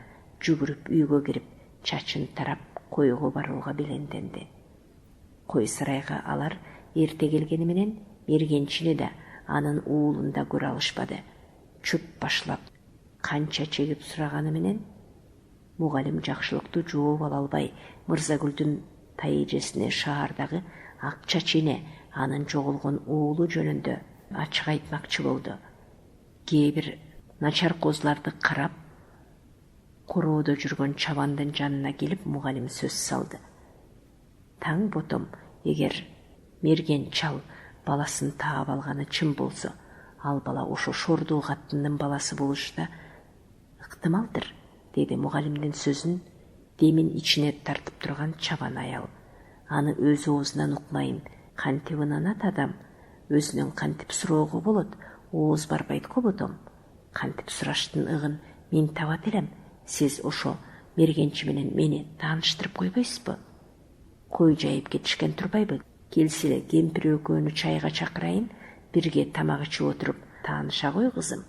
жүгүрүп үйгө кирип, чачын тарап койго барууга беленденди. Кой сарайга алар эрте келгени менен мергенчини да, анын уулун да көрө алышпады. Чөп башлап канча чегип сураганы менен мугалим жакшылыкту жооп ала албай, Мырзагүлдүн Таэжесине шаардагы ак чачине анын жоголгон уулу жөнүндө ачык айтмакчы болду. Кээ бир начар козларды карап, короодо жүргөн чабандын жанына келип мугалим сөз салды. Таң ботом, эгер мерген чал баласын таап алганы чын болсо, ал бала ошо шордуу каттындын баласы болушта ыктымалдыр, деди мугалимдин сөзүн демин ичине тартып турган чабан аял. Аны өз оозунан укмайын, кантип ынанат адам, өзүнөн кантип суроого болот, ооз барбайт го ботом. Кантип сураштын ыгын мен табат элем, сиз ошо мергенчи менен мени тааныштырып койбойсузбу? Кой жайып кетишкен турбайбы? Келсиле, кемпир экөөнү чайга чакырайын, бирге тамак ичип отуруп тааныша кой, кызым.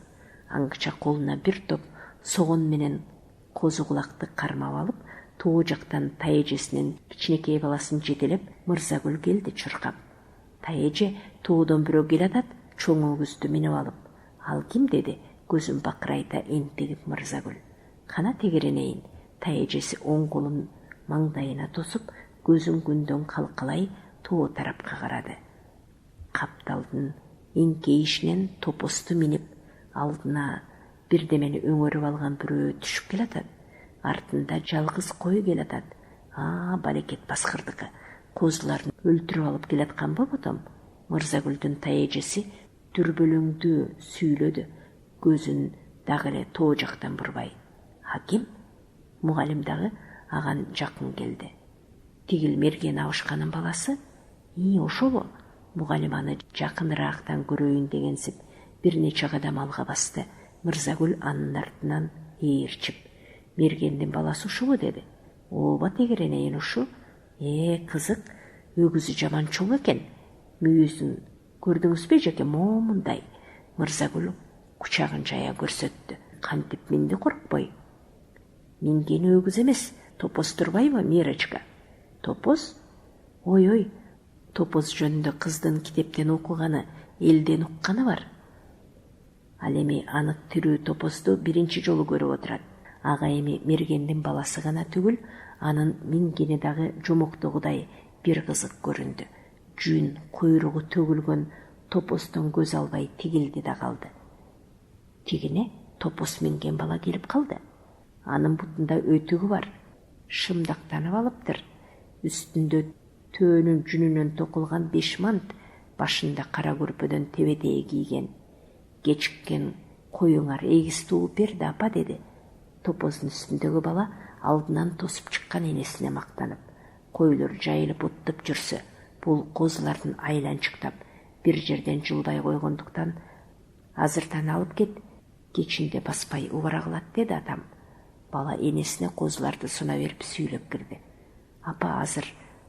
Аңгыча колуна бир топ согон менен козу кулакты кармап алып, тоо жактан Таэжесинин кичинекей баласын жетелеп, Мырзагүл келди чуркап. Таэже тоодон бирөө келатат, чоң өгүздү минип алып. Ал ким, деди, көзүн бакырайта энтигип Мырзагүл. Кана тегеренейин, Таэжеси оң колун маңдайына тосуп, көзүн күндөн калкалай тоо тарапка карады. Капталдын эңкейишинен топосту минип, алдына бирдемени өңөрүп алган бирөө түшүп келатат. Артында жалгыз кой келатат. Балекет баскырдыкы. Козуларын өлтүрүп алып келатканбы ботом? Мырзагүлдүн Таэжеси дүрбөлөңдүү сүйлөдү, көзүн дагы эле тоо жактан бурбай. Ким? Мугалим дагы аган жакын келди. Тигил мерген абышканын баласы? Ошобу? Мугалим аны жакыныраактан көрөйүн дегенсип бир нече кадам алга басты. Мырзагүл анын артынан ээрчип, мергендин баласы ушубу, деди. Ооба тегеренейин ушу. Кызык, өгүзү жаман чоң экен. Мүйүзүн көрдүңүзбү эжеке, момундай. Мырзагүл кучагын жая көрсөттү. Кантип минди коркпой? Мингени өгүз эмес, топоз турбайбы, Мирочка? Топоз? Ой, топоз жөнүндө кыздын китептен окуганы, элден укканы бар. Ал эми аны тирүү топозду биринчи жолу көрүп отурат. Ага эми мергендин баласы гана түгүл, анын мингени дагы жомоктогудай бир кызык көрүндү. Жүн, куйругу төгүлгөн топоздон көз албай тигилди да калды. Тигине топоз минген бала келип калды. Анын бутунда өтүгү бар, шымдактанып алыптыр. Үстүндө төөнүн жүнүнөн токулган 5 мант, башында кара көрпөдөн тебетеги кийген. Кечиккен Қойыңар егіз туып берді апа, деді. Топоздың үстіндегі бала алдынан тосып шыққан енесіне мақтанып. Қойлар жайылып оттып жүрсі, бұл қозылардың айланшықтап, бір жерден жылбай қойғандықтан азыртан алып кет, кечінде баспай увара қылады, деді атам. Бала енесіне қозыларды сына беріп сүйіліп кірді. Апа, азыр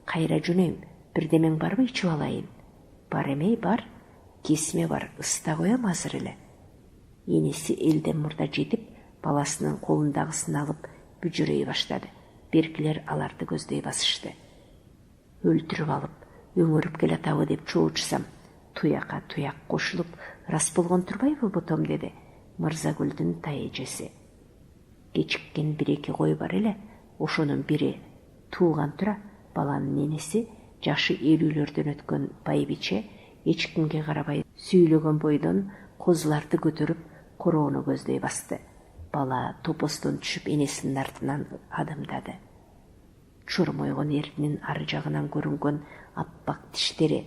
қайра жүнем, бірдемен бар ба ішіп алайын? Бар емей, бар, кесіме бар, ыста қоям азыр елі. Енесі елден мұрда жетіп, баласының қолындағысын алып бүжірей баштады. Беркілер аларды көздей басышты. Өлтіріп алып, өңіріп кел атауы деп чоғычсам, туяқа туяқ қошылып, рас болған тұрбай бұтым, деді Мырзагүлдің тайежесі. Кечіккен бір-екі қой бар елі, ошының бірі туған тұра, баланың енесі жашы 50-лерден өткен байбиче, ешкімге қарабай сөйлеген бойдан қозыларды көтеріп, қороны көздей басты. Бала топостан түшіп енесінің артынан адымдады. Чұрмойған ерінен ары жағынан көрінген аппақ тіштері,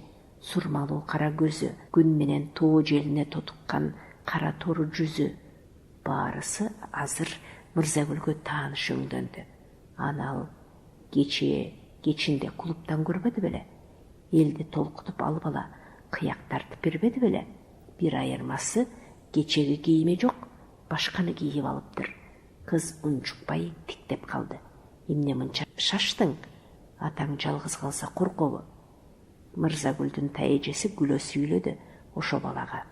сұрмалу қара көзі, күнменен тоғы желіне тотыққан қара торы жүзі. Барысы азыр Мырзагүлге таныш өңденді. Анал кечінде клубтан көрбеді біле. Елді толқытып алып ала, қияқ тартып бербеді біле. Bir айырмасы кечегі киіме жоқ, башқаны киіп алыптыр. Қыз ұншықпай тіктеп қалды. Емне мұнша шаштың? Атаң жалғыз қалса қорқовы. Мырзагүлдің тайежесі күлі сөйледі ошо балаға.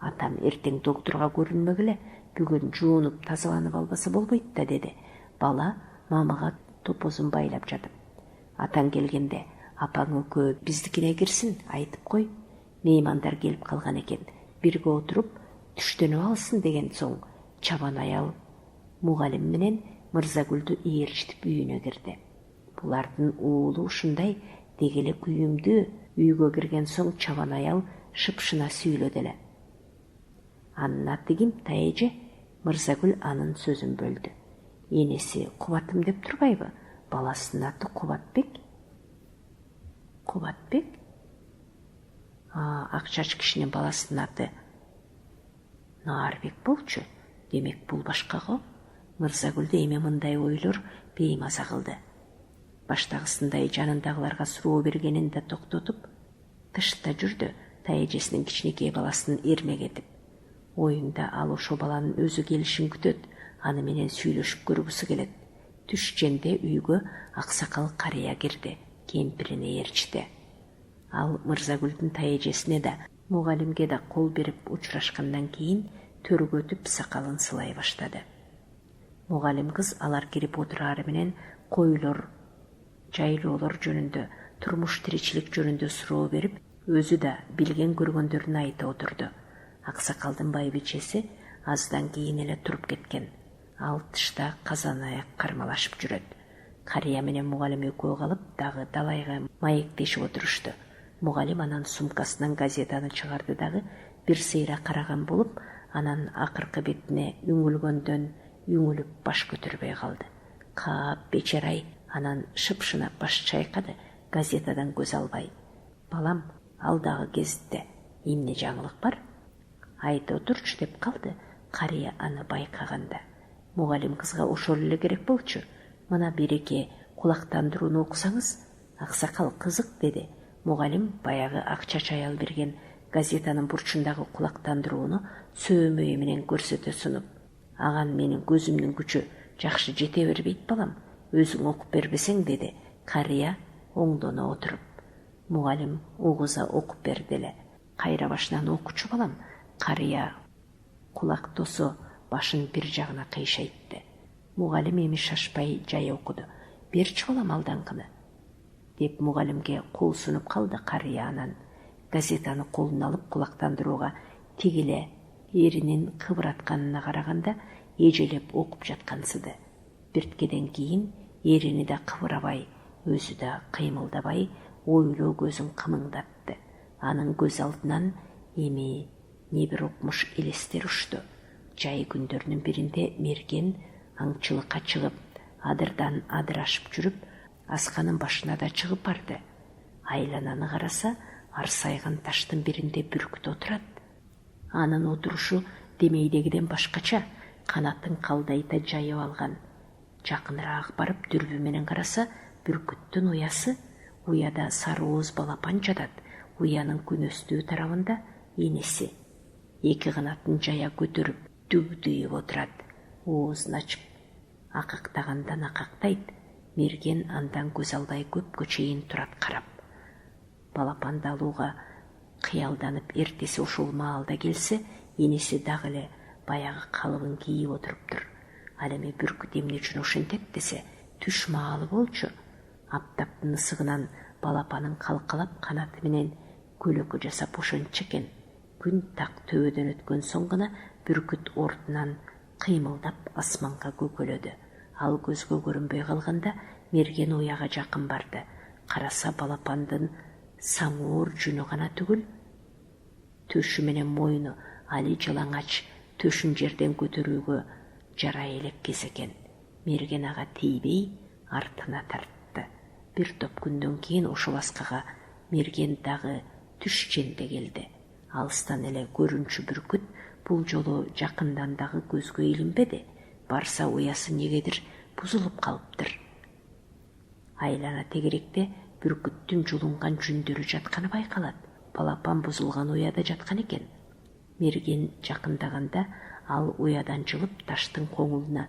Атам ертең докторға көрінмегілі, бүгін жуынып тазаланып албасы болбайды да, деді. Бала мамаға топозын байлап жатып. Атаң келгенде, апаң өкө біздікіне кірсін, айтып қой. Меймандар келіп қалған екен, бірге отырып, түштеніп алсын деген соң, чабан аял мұғалім менен Мырзагүлді иерчітіп үйіне кірді. Бұлардың уылы ұшындай дегелі күйімді үйге кірген соң чабан аял шыпшына сөйледілі. Анын аты ким, тайеже? Мырзагүл анын сөзін бөлді. Енесі Құбатым деп тұрбайбы? Баласының аты Құбатбек. Құбатбек? Ақчач кішінен баласының аты Нарбек болчу. Демек бұл башқаға. Мырзагүлді еме мындай ойлар беймаза қылды. Баштағысындай жанындағыларға сұрау бергенінде тоқтотып, тышта жүрді тайежесінің кішінекей баласының ермек етіп. Ойында ал ошо баланың өзі келішін күтөт, аны менен сүйлөшүп көргүсү келет. Түшченде үйгө аксакал карыя кирди, кемпирине ээрчити. Ал Мырзагүлдүн тайежесине да, мугалимге да кол берип учурашкандан кийин төргөтүп сакалын сылай баштады. Мугалим кыз алар кирип отурары менен койлор, жайлоолор жөнүндө, турмуш тиричилик жөнүндө суроо берип, өзү да билген көргөндөрүн айта отурду. Аксакалдын байбичеси аздан кийин эле туруп кеткен. Ал тышта казан аяк кармалашып жүрөт. Карыя менен мугалим экөө калып, дагы далайга маектешип отурушту. Мугалим анан сумкасынан газетаны чыгарды дагы бир сейра караган болуп, анан акыркы бетине үңүлгөндөн үңүлүп баш көтөрбөй калды. Каап бечерай анан шыпшына баш чайкады, газетадан көз албай. Балам, алдагы кезде эмне жаңылык бар? Айта отурчу деп калды карыя аны байкаганда. Мугалим кызга ошол эле керек болчу. Мына береке кулактандырууну окусаңыз, аксакал кызык, деди. Мугалим баягы акчач аял берген газетанын бурчундагы кулактандырууну сөөмөйү менен көрсөтө сунуп, аган менин көзүмдүн күчү жакшы жете бербейт балам, өзүң окуп бербесең, деди карыя оңдоно отуруп. Мугалим угуза окуп берди эле. Кайра башынан окучу балам. Карыя кулак тосо башын бир жагына кыйшайтты. Мугалим эми шашпай жай окуду. Берчи балам алдаңкыны, деп мугалимге кол сунуп калды карыя. Анан газетаны колуна алып кулактандырууга тигиле эринин кыбыратканына караганда эжелеп окуп жаткансыды. Бирткеден кийин эрини да кыбырабай, өзү да кыймылдабай, ойлоо көзүн кымыңдатты. Анын көз алдынан эми не бир окмуш элестер ушту. Жай күндөрүнүн биринде мерген аңчылыкка чыгып, адырдан адыр ашып жүрүп, асканын башына да чыгып барды. Айлананы караса, арсайган таштын биринде бүркүт отурат. Анын отурушу демейдегиден башкача канатын калдайта жайып алган. Жакыныраак барып дүрбү менен караса, бүркүттүн уясы, уяда сары ооз балапан жатат. Уянын күнөстүү тарабында энеси. Эки канатын жая көтөрүп дүбдүйүп отурат. Оозун ачып акактагандан акактайт. Мерген андан көз албай көпкө чейин турат карап. Балапанды алууга кыялданып эртеси ушул маалда келсе, энеси дагы эле баягы калыбын кийип отуруптур. Ал эми бүркүт эмне үчүн ошентет десе, түш маалы болчу. Аптаптын ысыгынан балапанын калкалап канаты менен көлөкө жасап ошончу экен. Күн так төбөдөн өткөн соң гана бүркүт ордунан кыймылдап асманга көкөлөдү. Ал көзгө көрүнбөй калганда Мерген уяга жакын барды. Караса балапандын саңоор жүнү гана түгүл, төшү менен мойну али жалаңач, төшүн жерден көтөрүүгө жарай элеккес экен. Мерген ага тийбей артына тартты. Бир топ күндөн кийин ошол аскага Мерген дагы түш женде келди. Алыстан эле көрүнчү бүркүт бул жолу жакындан дагы көзгө илинбеди. Барса уясы негедир бузулуп калыптыр. Айлана тегеректе бүркүттүн жулунган жүндөрү жатканы байкалат. Балапан бузулган уяда жаткан экен. Мерген жакындаганда ал уядан жылып таштын коңулуна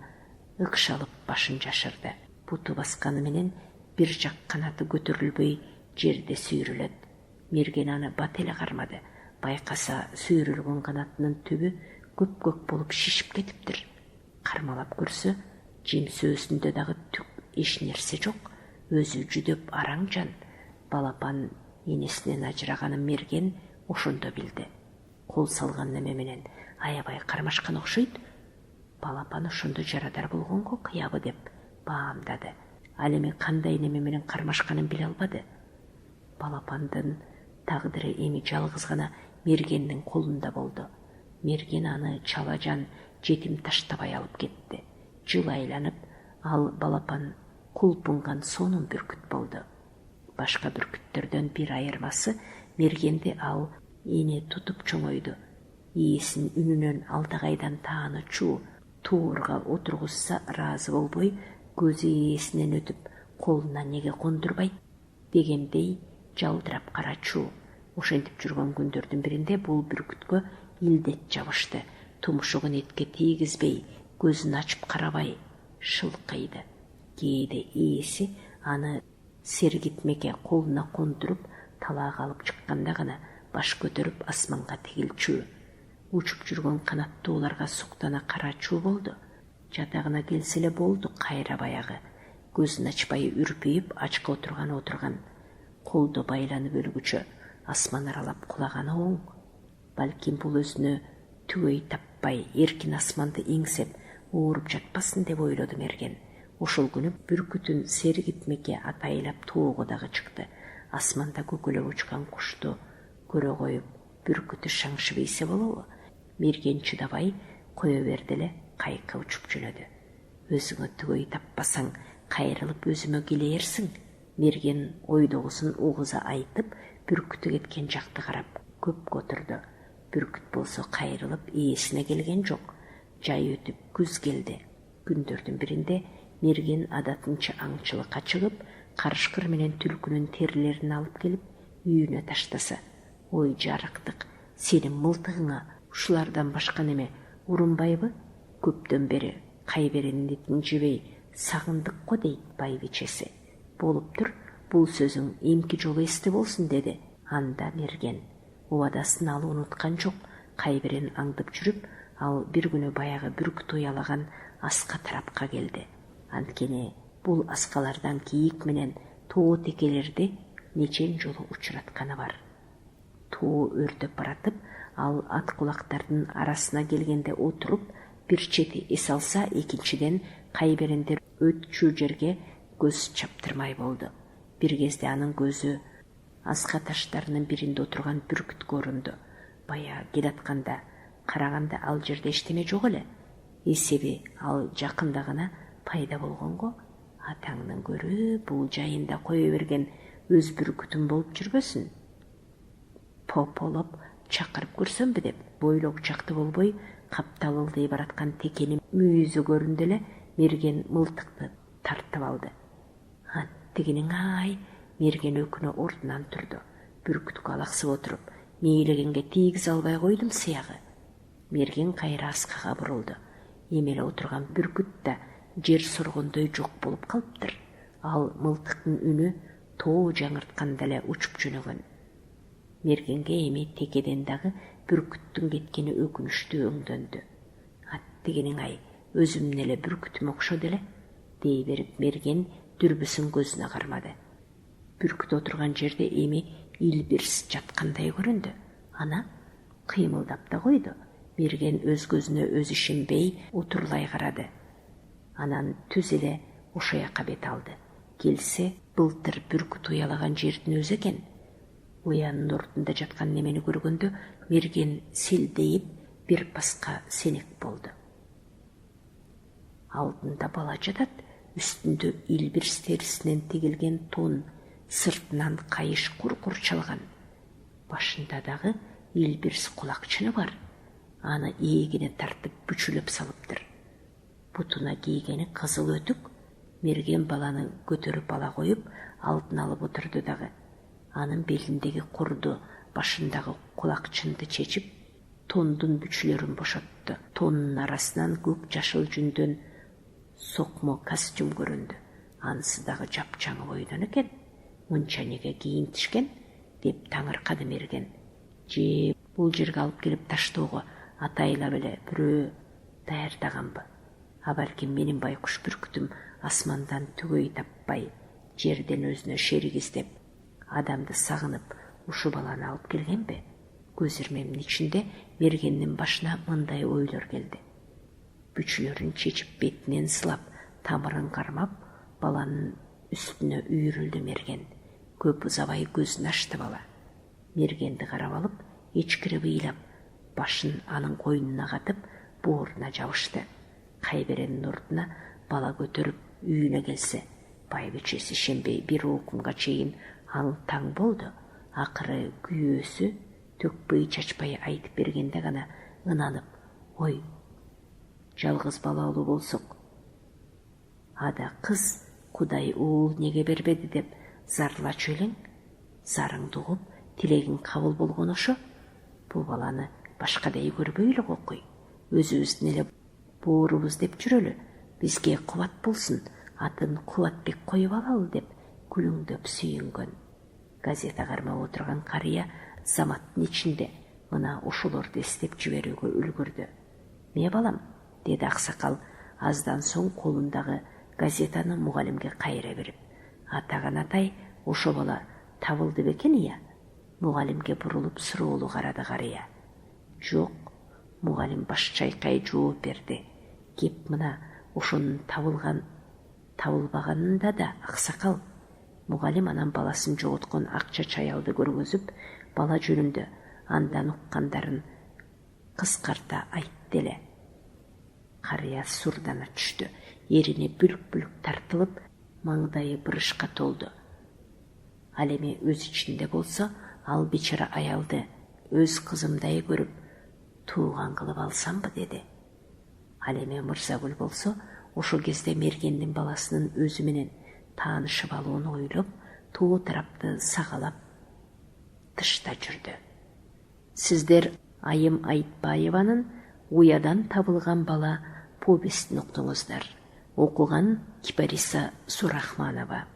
ыкшалып башын жашырды. Буту басканы менен бир жак канаты көтөрүлбөй жерде сүйрөлөт. Мерген аны бат эле кармады. Байкаса сүйрөлгөн канатынын түбү көк болуп шишип кетиптир. Кармалап көрсө, жемсөөсүндө дагы түк эч нерсе жок. Өзү жүдөп араң жан. Балапан энесинен ажыраганын Мерген ошондо билди. Кол салган неме менен аябай кармашкан окшойт. Балапан ошондо жарадар болгонго кыябы деп баамдады. Ал эми кандай неме менен кармашканын биле албады. Балапандын тагдыры эми жалгыз гана Мергендин колунда болду. Мерген аны чала жан жетим таштабай алып кетти. Жыл айланып, ал балапан кулпунган сонун бүркүт болду. Башка бүркүттөрдөн бир айырмасы, Мергенди ал эне тутуп чоңойду. Ээсинин үнүнөн алдагайдан тааны чуу. Туурга отургузса ыраазы болбой, көзү ээсинен өтүп, колуна неге кондурбайт дегендей жалдырап карачуу. Ошентип жүргөн күндөрдүн биринде бул бүркүткө илдет жабышты. Тумшугун этке тийгизбей, көзүн ачып карабай шылкыйды. Кээде ээси аны сергитмеке колуна кондуруп талаага алып чыкканда гана баш көтөрүп асманга тигилчү. Учуп жүргөн канаттууларга суктана карачуу болду. Жатагына келсе эле болду кайра баягы. Көзүн ачпай үрпүйүп ачка отурган. Колдо байланып өлгүчө асман аралап кулаганы оң. Балким бул өзүнө түгөй таппай эркин асманды эңсеп ооруп жатпасын деп ойлоду Мерген. Ошол күнү бүркүтүн сергитмеке атайлап тоого дагы чыкты. Асманда көкөлөп учкан кушту көрө коюп, бүркүтү шаңшып ийсе болобу? Мерген чыдабай кое берди эле, кайка учуп жөнөдү. Өзүңө түгөй таппасаң, кайрылып өзүмө келээрсиң. Мерген ойдогусун угуза айтып, бүркүтү кеткен жакты карап көпкө отурду. Бүркүт болсо кайрылып ээсине келген жок. Жай өтүп күз келди. Күндөрдүн биринде Мерген адатынча аңчылыкка чыгып, карышкыр менен түлкүнүн терилерин алып келип үйүнө таштаса, ой жарыктык, сенин мылтыгыңа ушулардан башка неме урунбайбы? Көптөн бери кайберенин этин жебей сагындык го дейт байбичеси. Болуптур, бул сөзүң эмки жолу эсте болсун деди. Анда Мерген убадасын ал унуткан жок. Кайберен аңдып жүрүп, ал бир күнү баягы бүркүт уялаган аска тарапка келди. Анткени бул аскалардан кийик менен тоо текелерди нечен жолу учуратканы бар. Тоо өрдөп баратып, ал ат кулактардын арасына келгенде отуруп, бир чети эс алса, экинчиден кайберендер өтчү жерге көз чаптырмай болду. Бир кезде анын көзү аска таштарынын биринде отурган бүркүт көрүндү. Бая келатканда караганда ал жерде эчтеме жок эле. Эсеби ал жакында гана пайда болгонго. Атаңдын көрүп, бул жайында кое берген өз бүркүтүн болуп жүрбөсүн. Пополоп чакырып көрсөмбү деп бойлоого чакты болбой капталылдый бараткан текени мүйүзү көрүндү эле мерген мылтыкты тартып алды. Аттигинин ай, мерген өкүнө ордунан турду. Бүркүткө алаксып отуруп, мейлегенге тийгиз албай койдум сыягы. Мерген кайра аскага бурулду. Эмеле отурган бүркүт да жер соргондой жок болуп калыптыр. Ал мылтыктын үнү тоо жаңыртканда эле учуп жөнөгөн. Мергенге эми текеден дагы бүркүттүн кеткени өкүнүчтүү өңдөндү. Аттигинин ай, өзүмдүн эле бүркүтүм окшоду эле, дей берип мерген дүрбүсүн көзүнө кармады. Бүркүт отурган жерде эми Илбирс жаткандай көрүндү. Ана кыймылдап да койду. Мерген өз көзүнө өзү ишенбей утурлай карады. Анан түз эле ошо жака бет алды. Келсе, былтыр бүркүт уялаган жердин өзү экен. Уянын ордунда жаткан немени көргөндө мерген селдейип бир паска сенек болду. Алдында бала жатат, үстүндө Илбирс терисинен тигилген тон, сыртынан кайыш куркур чалган. Башында дагы Илбирс кулакчыны бар. Аны ийгине тартып бүчүлөп салыптыр. Бутуна кийгени кызыл өтүк. Мерген баланы көтөрүп ала коюп, алдын алып отурду дагы. Анын белиндеги курду, башындагы кулакчынды чечип, тондун бүчүлөрүн бошотту. Тоннун арасынан көк жашыл жүндөн сокмо костюм көрүндү. Анысы дагы жапчаңы бойдон экен. Мынча неге кийинтишкен деп таңыркады мерген. Же бул жерге алып келип таштоого атайлап эле бирөө даярдаганбы? А балким менин байкуш бүркүтүм асмандан түгөй таппай, жерден өзүнө шерик издеп, адамды сагынып, ушу баланы алып келгенби? Көз ирмемдин ичинде мергендин башына мындай ойлор келди. Бүчүлөрүн чечип, бетинен сылап, тамырын кармап, баланын үстүнө үйрүлдү мерген. Көп узабай көзүн ачты бала. Мергенди карап алып, эчкире ыйлап, башын анын койнуна катып, бооруна жабышты. Кайберенин ордуна бала көтөрүп үйүнө келсе, байбичеси ишенбей бир окумга чейин аң-таң болду. Акыры күйөөсү төкпөй чачпай айтып бергенде гана ынанып, ой, жалгыз балалуу болсок, ада кыз Кудай уул неге бербеди деп зарлачу элең. Зарыңды угуп, тилегиң кабыл болгон ошо. Бул баланы башкадай көрбөйлү кокуй. Өзүбүздүн эле боорубуз деп жүрөлү. Бизге кубат болсун, атын Кубатбек коюп алалы деп күлүңдөп сүйүнгөн. Газета кармап отурган карыя заматтын ичинде мына ошолорду эстеп жиберүүгө үлгүрдү. «Не балам?» деди аксакал аздан соң колундагы газетаны мугалимге кайра берип. «Атаган атай, ошо бала табылды бекен ия?» Мугалимге бурулуп суроолуу карады карыя. «Жок», мугалим баш чайкай жооп берди. «Кеп мына ошонун табылбаганында да аксакал». Мугалим анан баласын жоготкон акча чаялды көргөзүп, бала жөнүндө андан уккандарын кыскарта айтты эле. Карыя сурдана түштү. Эрине бүлк-бүлк тартылып, маңдайы бырышка толду. Ал эми өз ичинде болсо, ал бечара аялды өз кызымдай көрүп, тууган кылып алсамбы деди. Ал эми Мырзагүл болсо, ошол кезде мергендин баласынын өзү менен таанышып алууну ойлоп, тоо тарапты сагалап тышта жүрдү. Сиздер Айым Айтбаеванын «Уядан табылган бала» повестин уктуңуздар. Окуган Кипариса Сурахманова.